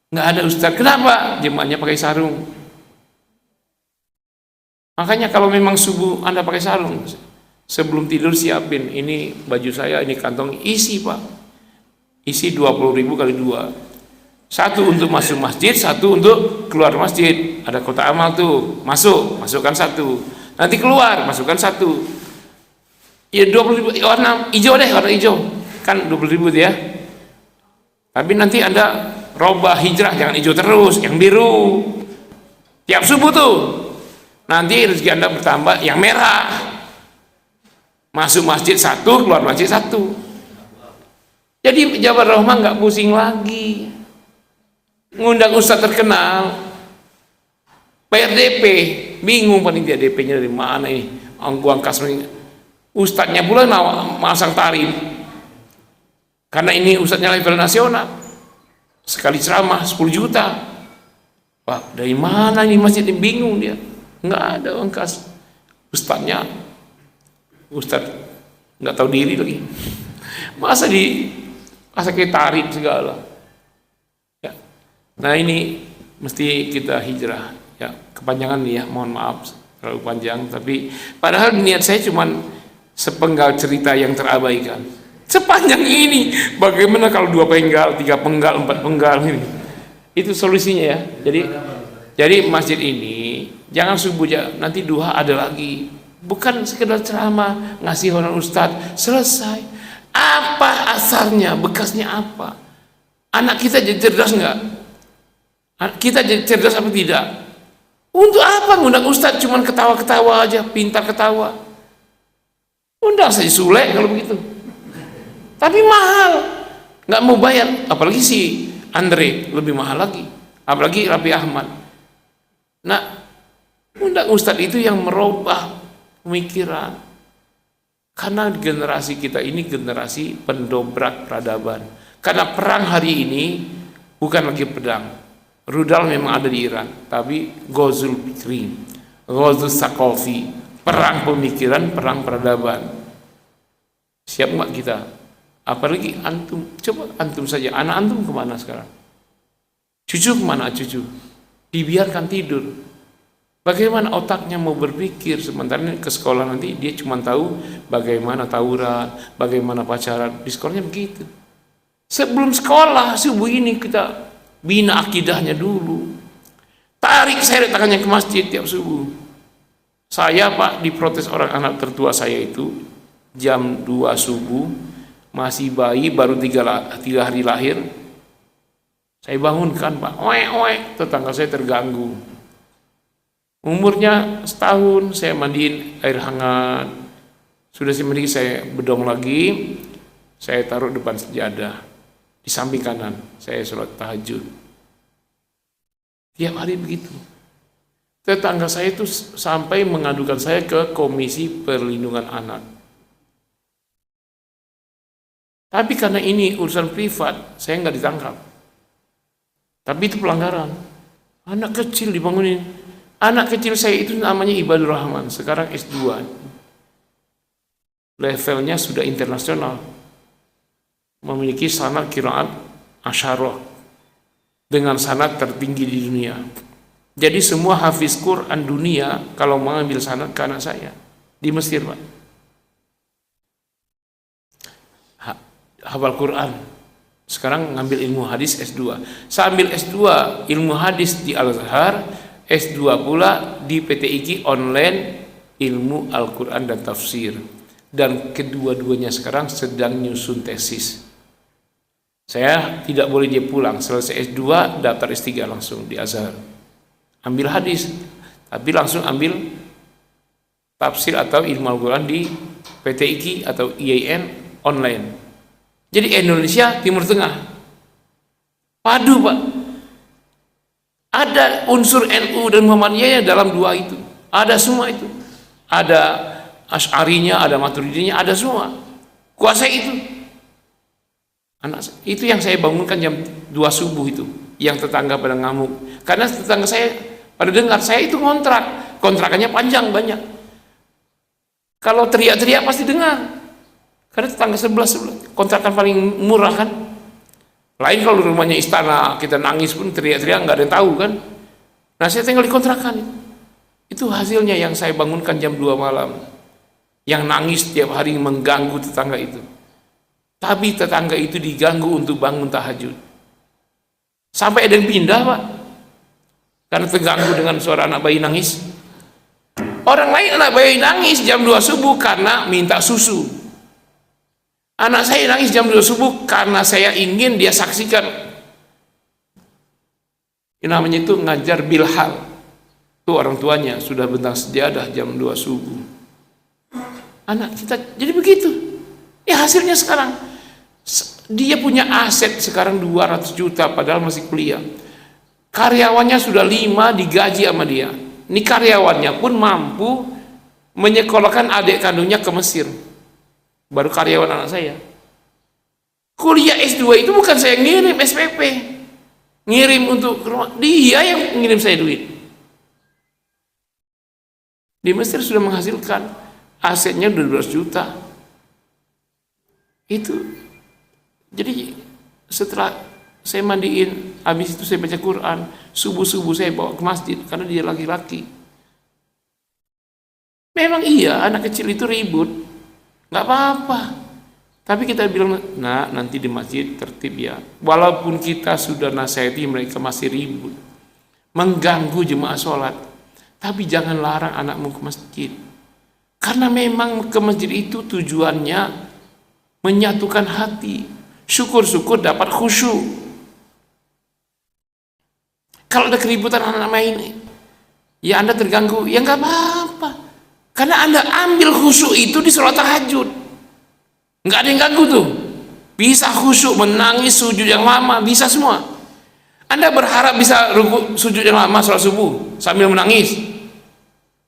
Nggak ada ustaz. Kenapa? Jemaahnya pakai sarung. Makanya kalau memang subuh Anda pakai sarung, sebelum tidur siapin, ini baju saya, ini kantong, isi Pak, isi 20.000 kali 2, satu untuk masuk masjid, satu untuk keluar masjid. Ada kota amal tuh, masukkan satu, nanti keluar, masukkan satu. Ya 20.000, warna hijau deh, warna hijau, kan 20.000 ya. Tapi nanti Anda robah hijrah, jangan hijau terus, yang biru. Tiap subuh tuh. Nanti rezeki Anda bertambah yang merah. Masuk masjid satu, keluar masjid satu. Jadi Jabal Rahmah nggak pusing lagi. Ngundang ustaz terkenal, bayar DP, bingung panitia DP-nya dari mana ini? Angguang kasih. Ustadznya pula masang tarif. Karena ini ustadznya level nasional. Sekali ceramah 10 juta. Pak, dari mana ini masjid ini? Bingung dia. Nggak ada uang kas. Ustadz nggak tahu diri lagi. Masa kayak tarif segala. Ya. Nah ini mesti kita hijrah. Ya kepanjangan nih ya, mohon maaf terlalu panjang. Tapi padahal niat saya cuman sepenggal cerita yang terabaikan. Sepanjang ini, bagaimana kalau 2 penggal, 3 penggal, 4 penggal ini? Itu solusinya ya. Jadi masjid ini jangan subuh aja, nanti duha ada lagi. Bukan sekedar ceramah, ngasih honor ustadz, selesai. Apa asarnya, bekasnya apa? Anak kita jadi cerdas nggak? Kita jadi cerdas apa tidak? Untuk apa ngundang ustadz cuman ketawa-ketawa aja, pintar ketawa? Undang saja Sule kalau begitu. Tapi mahal, nggak mau bayar. Apalagi si Andre lebih mahal lagi. Apalagi Rapi Ahmad. Nah, undang ustadz itu yang merubah pemikiran. Karena generasi kita ini generasi pendobrak peradaban. Karena perang hari ini bukan lagi pedang. Rudal memang ada di Iran, tapi Ghazul Fikri, Ghazul Saqafi, perang pemikiran, perang peradaban. Siap nggak kita? Apalagi antum, coba antum saja, anak antum kemana sekarang? Cucu kemana cucu? Dibiarkan tidur. Bagaimana otaknya mau berpikir, sementara ke sekolah nanti dia cuma tahu bagaimana tawuran, bagaimana pacaran. Di sekolahnya begitu. Sebelum sekolah subuh ini kita bina akidahnya dulu. Tarik seret tangannya ke masjid tiap subuh. Saya Pak diprotes orang anak tertua saya itu jam 2 subuh, masih bayi baru 3 hari lahir. Saya bangunkan Pak, tetangga saya terganggu. Umurnya setahun, saya mandiin air hangat. Sudah saya mandi, saya bedong lagi, saya taruh depan sejadah. Di samping kanan, saya sholat tahajud. Tiap hari begitu. Tetangga saya itu sampai mengadukan saya ke Komisi Perlindungan Anak. Tapi karena ini urusan privat, saya nggak ditangkap. Tapi itu pelanggaran. Anak kecil dibangunin. Anak kecil saya itu namanya Ibadur Rahman, sekarang S2. Levelnya sudah internasional. Memiliki sanad qiraat asyarah dengan sanad tertinggi di dunia. Jadi semua hafiz Quran dunia kalau mengambil sanad ke anak saya di Mesir, Pak. Hafal Quran. Sekarang ngambil ilmu hadis S2. Saya ambil S2 ilmu hadis di Al-Azhar, S2 pula di PTIQ online ilmu Al-Quran dan tafsir. Dan kedua-duanya sekarang sedang nyusun tesis. Saya tidak boleh dia pulang, selesai S2 daftar S3 langsung di Azhar. Ambil hadis, tapi langsung ambil tafsir atau ilmu Al-Quran di PTIQ atau IAIN online. Jadi Indonesia Timur Tengah padu, Pak. Ada unsur NU dan Muhammadiyah dalam dua itu. Ada semua itu. Ada Asy'arinya, ada Maturidinya, ada semua. Kuasa itu. Itu yang saya bangunkan jam 2 subuh itu. Yang tetangga pada ngamuk. Karena tetangga saya pada dengar, saya itu ngontrak. Kontrakannya panjang banyak. Kalau teriak-teriak pasti dengar. Karena tetangga sebelah kontrakan paling murah kan. Lain kalau rumahnya istana, kita nangis pun teriak-teriak nggak ada yang tahu kan. Nah saya tinggal di kontrakan. Itu hasilnya yang saya bangunkan jam 2 malam. Yang nangis tiap hari mengganggu tetangga itu. Tapi tetangga itu diganggu untuk bangun tahajud. Sampai ada yang pindah, Pak. Karena terganggu dengan suara anak bayi nangis. Orang lain anak bayi nangis jam 2 subuh karena minta susu. Anak saya nangis jam 2 subuh karena saya ingin dia saksikan. Ini namanya itu ngajar bilhal. Itu orang tuanya sudah bentang sejadah jam 2 subuh. Anak kita jadi begitu. Ya hasilnya sekarang dia punya aset sekarang 200 juta padahal masih kuliah. Karyawannya sudah 5 digaji sama dia. Ini karyawannya pun mampu menyekolahkan adik kandungnya ke Mesir. Baru karyawan anak saya. Kuliah S2 itu bukan saya ngirim SPP. Ngirim untuk rumah. Dia yang ngirim saya duit. Di Mesir sudah menghasilkan asetnya 12 juta. Itu. Jadi setelah saya mandiin, habis itu saya baca Quran, subuh-subuh saya bawa ke masjid karena dia laki-laki. Memang iya anak kecil itu ribut, nggak apa-apa. Tapi kita bilang, nah nanti di masjid tertib ya. Walaupun kita sudah nasihati mereka masih ribut, mengganggu jemaah sholat, tapi jangan larang anakmu ke masjid. Karena memang ke masjid itu tujuannya menyatukan hati. Syukur-syukur dapat khusyuk. Kalau ada keributan anak-anak main, ya Anda terganggu, ya nggak apa-apa. Karena Anda ambil khusyuk itu di sholat tahajud. Nggak ada yang ganggu tuh. Bisa khusyuk, menangis, sujud yang lama, bisa semua. Anda berharap bisa rukuk sujud yang lama sholat subuh sambil menangis.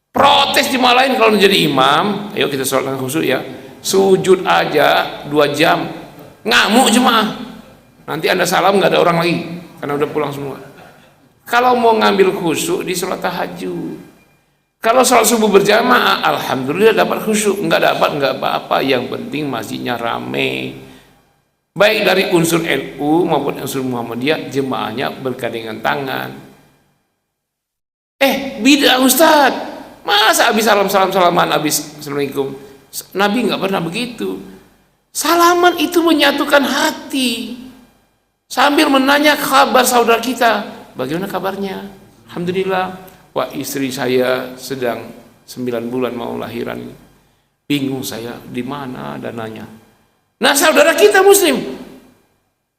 Protes jemaah lain kalau menjadi imam, ayo kita sholat dengan khusyuk ya. Sujud aja 2 jam. Ngamuk jemaah. Nanti Anda salam nggak ada orang lagi karena udah pulang semua. Kalau mau ngambil khusyuk di sholat tahajud. Kalau sholat subuh berjamaah, alhamdulillah dapat khusyuk. Nggak dapat nggak apa-apa. Yang penting masjidnya rame. Baik dari unsur NU maupun unsur Muhammadiyah, jemaahnya bergandengan tangan. bid'ah Ustaz. Masa habis salaman habis assalamualaikum? Nabi nggak pernah begitu. Salaman itu menyatukan hati. Sambil menanya kabar saudara kita, bagaimana kabarnya? Alhamdulillah. Wah, istri saya sedang 9 bulan mau lahiran. Bingung saya, di mana dananya? Nah, saudara kita muslim,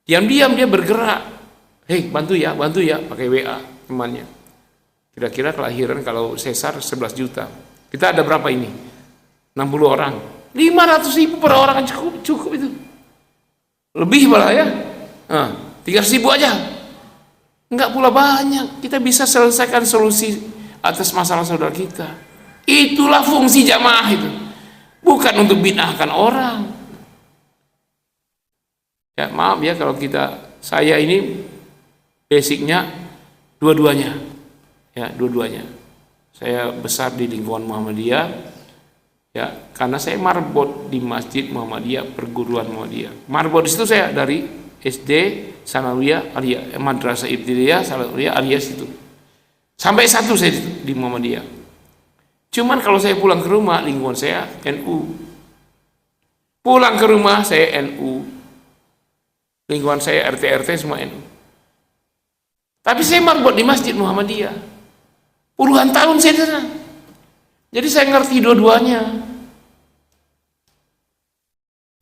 diam-diam dia bergerak. Hei, bantu ya, pakai WA temannya. Kira-kira kelahiran kalau sesar 11 juta. Kita ada berapa ini? 60 orang. 500.000 per orang cukup itu. Lebih malah ya. 300.000 aja. Enggak pula banyak. Kita bisa selesaikan solusi atas masalah saudara kita. Itulah fungsi jamaah itu. Bukan untuk bid'ahkan orang. Ya, maaf ya kalau saya ini basicnya dua-duanya. Ya, dua-duanya. Saya besar di lingkungan Muhammadiyah. Ya, karena saya marbot di Masjid Muhammadiyah, perguruan Muhammadiyah. Marbot di situ saya dari SD, Sanawiyah, Aliyah, Madrasah Ibtidaiyah, Sanawiyah, Aliyah situ. Sampai satu saya di Muhammadiyah. Cuman kalau saya pulang ke rumah, lingkungan saya NU. Pulang ke rumah saya NU. Lingkungan saya RT semua NU. Tapi saya marbot di Masjid Muhammadiyah. Puluhan tahun saya di sana. Jadi saya ngerti dua-duanya.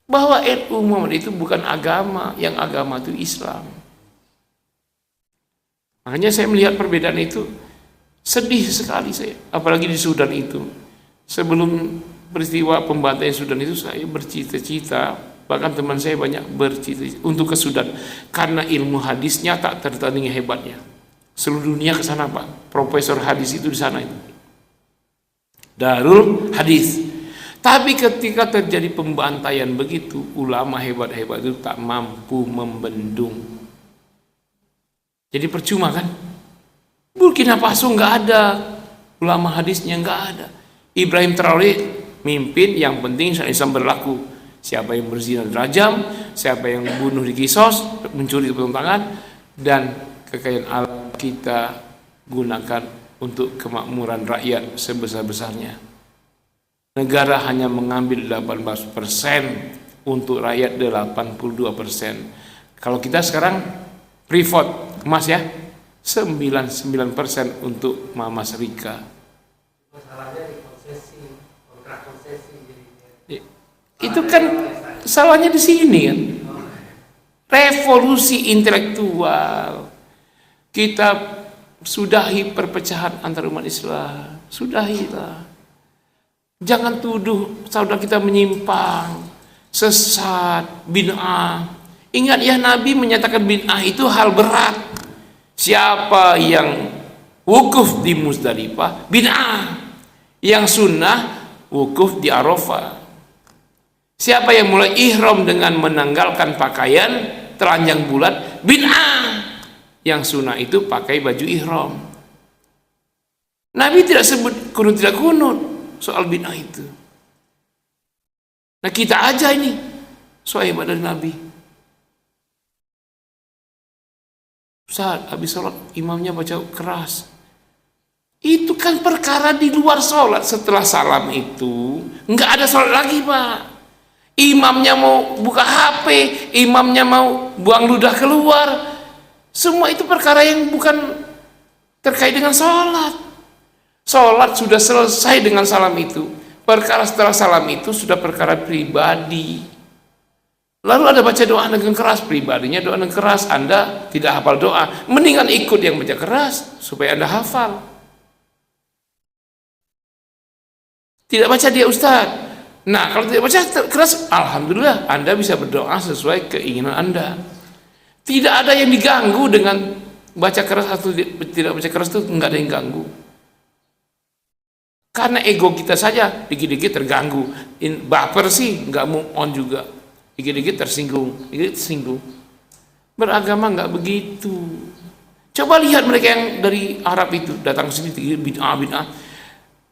Bahwa NU Muhammadiyah itu bukan agama, yang agama itu Islam. Makanya saya melihat perbedaan itu sedih sekali saya, apalagi di Sudan itu. Sebelum peristiwa pembantaian Sudan itu saya bercita-cita, bahkan teman saya banyak bercita-cita untuk ke Sudan karena ilmu hadisnya tak tertandingi hebatnya. Seluruh dunia ke sana Pak. Profesor hadis itu di sana itu. Darul hadis. Tapi ketika terjadi pembantaian begitu, ulama hebat-hebat itu tak mampu membendung. Jadi percuma kan? Burkina Faso nggak ada, ulama hadisnya nggak ada. Ibrahim Traoré mimpin, yang penting Islam berlaku. Siapa yang berzina dirajam, siapa yang bunuh dikisos, mencuri potong tangan, dan kekayaan alam kita gunakan untuk kemakmuran rakyat sebesar-besarnya. Negara hanya mengambil 18%, untuk rakyat 82%. Kalau kita sekarang privat emas ya, 99% untuk Mama Serika. Masalahnya di konsesi, kontrak konsesi jadinya. Itu kan salahnya di sini kan. Revolusi intelektual. Kita sudahi perpecahan antar umat Islam. Sudahilah. Jangan tuduh saudara kita menyimpang, sesat, bid'ah. Ingat ya, Nabi menyatakan bid'ah itu hal berat. Siapa yang wukuf di Muzdalifah, bid'ah. Yang sunnah, wukuf di Arafah. Siapa yang mulai ihram dengan menanggalkan pakaian telanjang bulat, bid'ah. Yang sunnah itu pakai baju ihram. Nabi tidak sebut kunut tidak kunut soal bid'ah itu. Nah kita aja ini sahabat dari Nabi. Ustaz, habis sholat imamnya baca keras. Itu kan perkara di luar sholat. Setelah salam itu nggak ada sholat lagi Pak. Imamnya mau buka HP, imamnya mau buang ludah keluar. Semua itu perkara yang bukan terkait dengan sholat. Sholat sudah selesai dengan salam itu. Perkara setelah salam itu sudah perkara pribadi. Lalu ada baca doa dengan keras, pribadinya doa dengan keras. Anda tidak hafal doa, mendingan ikut yang baca keras supaya Anda hafal. Tidak baca dia Ustaz. Nah kalau tidak baca keras, alhamdulillah Anda bisa berdoa sesuai keinginan Anda. Tidak ada yang diganggu dengan baca keras atau tidak baca keras, itu nggak ada yang ganggu. Karena ego kita saja dikit-dikit terganggu. Baper sih nggak move on juga. Dikit-dikit tersinggung, dikit tersinggung. Beragama nggak begitu. Coba lihat mereka yang dari Arab itu datang ke sini bid'ah.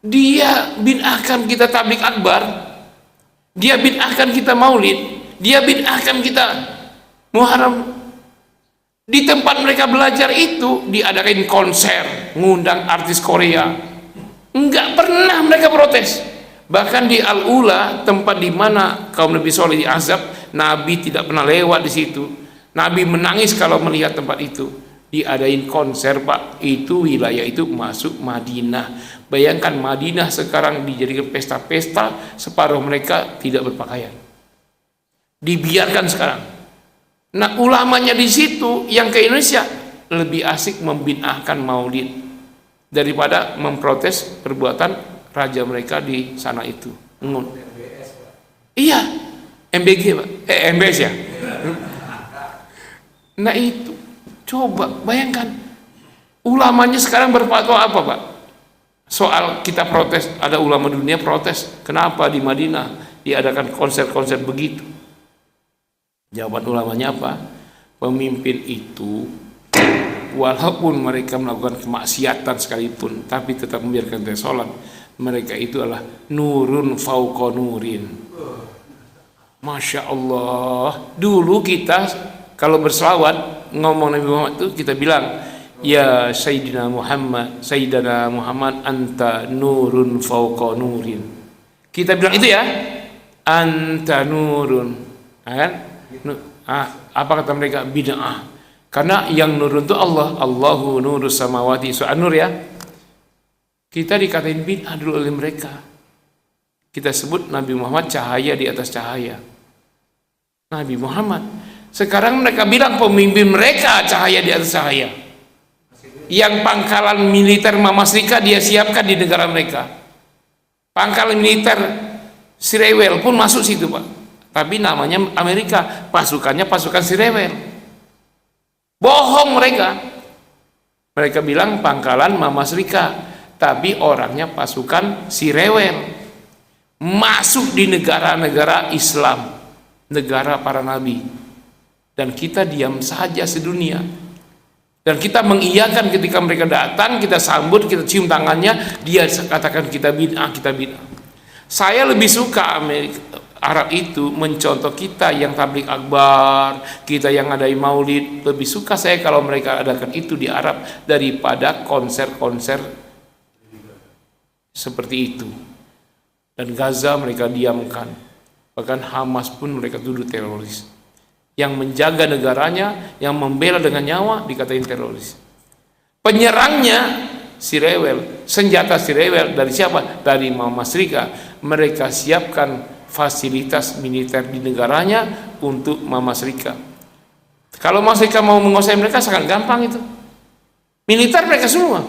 Dia bid'ahkan kita tablik akbar. Dia bid'ahkan kita maulid. Dia bid'ahkan kita Muharram Di tempat mereka belajar itu diadakan konser, ngundang artis Korea. Enggak pernah mereka protes. Bahkan di Al-Ula, tempat di mana kaum Nabi Soleh diazab, Nabi tidak pernah lewat di situ. Nabi menangis kalau melihat tempat itu. Diadain konser, Pak. Itu wilayah itu masuk Madinah. Bayangkan Madinah sekarang dijadikan pesta-pesta, separuh mereka tidak berpakaian. Dibiarkan sekarang. Nah, ulamanya di situ yang ke Indonesia lebih asik membid'ahkan maulid daripada memprotes perbuatan raja mereka di sana itu. Iya, MBG, Pak. MBS ya. Nah itu, coba bayangkan ulamanya sekarang berfatwa apa, Pak? Soal kita protes, ada ulama dunia protes, kenapa di Madinah diadakan konser-konser begitu? Jawaban ulamanya apa? Pemimpin itu walaupun mereka melakukan kemaksiatan sekalipun, tapi tetap membiarkan kita sholat, mereka itu adalah nurun fauqa nurin. Masya Allah. Dulu kita kalau berselawat ngomong Nabi Muhammad itu kita bilang, ya Sayyidina Muhammad anta nurun fauqa nurin. Kita bilang itu ya, anta nurun, kan? Apa kata mereka? Bid'ah. Karena yang nurun itu Allah. Allahu nurus samawati, surah An-Nur ya. Kita dikatain bid'ah dulu oleh mereka. Kita sebut Nabi Muhammad cahaya di atas cahaya. Nabi Muhammad. Sekarang mereka bilang pemimpin mereka cahaya di atas cahaya. Yang pangkalan militer Mamasrika dia siapkan di negara mereka. Pangkalan militer Sirewel pun masuk situ, Pak. Tapi namanya Amerika, pasukannya pasukan Sirewel. Bohong mereka. Mereka bilang pangkalan Mamasrika, tapi orangnya pasukan Sirewel. Masuk di negara-negara Islam, negara para nabi. Dan kita diam saja sedunia. Dan kita mengiyakan ketika mereka datang, kita sambut, kita cium tangannya, dia katakan kita bid'ah, kita bid'ah. Saya lebih suka Arab itu mencontoh kita yang tabligh akbar, kita yang ngadain maulid. Lebih suka saya kalau mereka adakan itu di Arab daripada konser-konser seperti itu. Dan Gaza mereka diamkan. Bahkan Hamas pun mereka tuduh teroris. Yang menjaga negaranya, yang membela dengan nyawa dikatain teroris. Penyerangnya Sirewel, senjata Sirewel dari siapa? Dari Mamasrika. Mereka siapkan fasilitas militer di negaranya untuk Mamasrika. Kalau Mamasrika mau menguasai mereka sangat gampang itu. Militer mereka semua.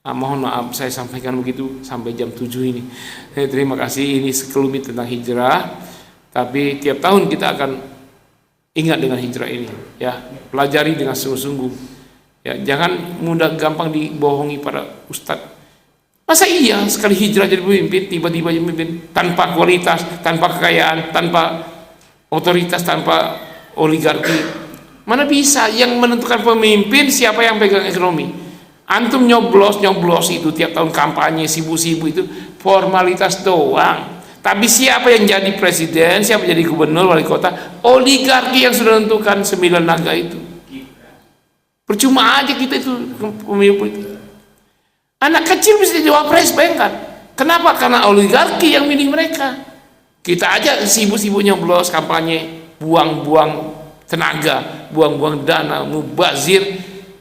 Mohon maaf saya sampaikan begitu sampai jam 7 ini. Terima kasih, ini sekelumit tentang hijrah. Tapi tiap tahun kita akan ingat dengan hijrah ini, ya. Pelajari dengan sungguh-sungguh. Ya, jangan mudah gampang dibohongi para ustadz. Masa iya sekali hijrah jadi pemimpin, tiba-tiba jadi pemimpin tanpa kualitas, tanpa kekayaan, tanpa otoritas, tanpa oligarki? Mana bisa? Yang menentukan pemimpin siapa yang pegang ekonomi? Antum nyoblos itu tiap tahun kampanye sibuk-sibuk itu formalitas doang. Tapi siapa yang jadi presiden, siapa jadi gubernur, wali kota? Oligarki yang sudah menentukan 9 naga itu. Percuma aja kita itu pemimpin itu. Anak kecil bisa jadi wapres, bayangkan. Kenapa? Karena oligarki yang milih mereka. Kita aja sibuk-sibuk nyoblos kampanye, buang-buang tenaga, buang-buang dana, mubazir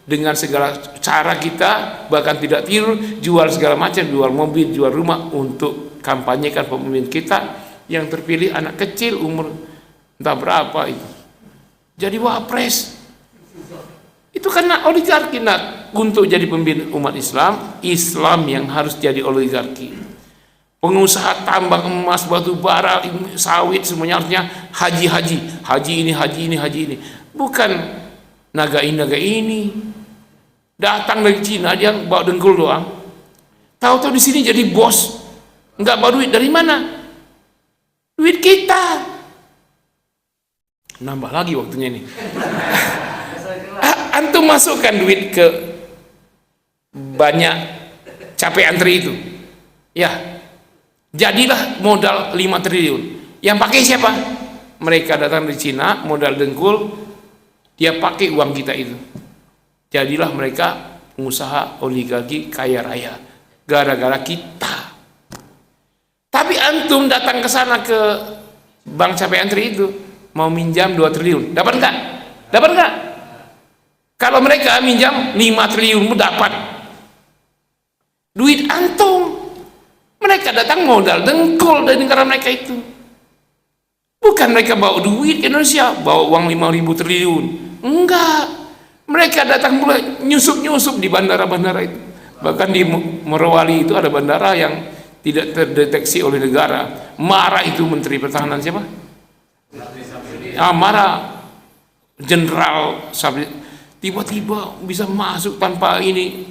dengan segala cara kita, bahkan tidak tidur, jual segala macam, jual mobil, jual rumah untuk kampanyekan pemimpin kita yang terpilih anak kecil umur entah berapa itu. Jadi wapres. Itu karena oligarki. Nah, untuk jadi pemimpin umat Islam, Islam yang harus jadi oligarki. Pengusaha tambang emas, batu bara, sawit, semuanya harusnya haji ini. Bukan naga ini. Datang dari Cina dia bawa dengkul doang. Tahu-tahu di sini jadi bos. Enggak bawa duit dari mana? Duit kita. Nambah lagi waktunya ini. Antum masukkan duit ke banyak capek antri itu, ya, jadilah modal 5 triliun. Yang pakai siapa? Mereka datang dari Cina, modal dengkul, Dia pakai uang kita itu. Jadilah mereka pengusaha oligarki kaya raya gara-gara kita. Tapi antum datang ke sana ke Bank Capek Antri itu mau minjam 2 triliun, dapat enggak? Dapat enggak? Kalau mereka minjam 5 triliun dapat duit antum. Mereka datang modal dengkul dari negara mereka itu. Bukan mereka bawa duit ke Indonesia, bawa uang 5.000 triliun. Enggak. Mereka datang mulai nyusup-nyusup di bandara-bandara itu. Bahkan di Morowali itu ada bandara yang tidak terdeteksi oleh negara. Marah itu Menteri Pertahanan siapa? Marah Jenderal Sabri. Tiba-tiba bisa masuk tanpa ini.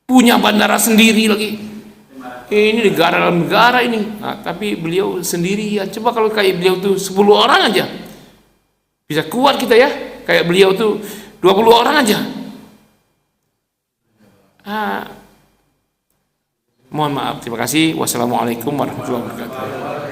Punya bandara sendiri lagi. Ini negara dalam negara ini. Nah, tapi beliau sendiri ya. Coba kalau kayak beliau tuh 10 orang aja bisa kuat kita ya. Kayak beliau tuh 20 orang aja. Mohon maaf. Terima kasih. Wassalamualaikum warahmatullahi wabarakatuh.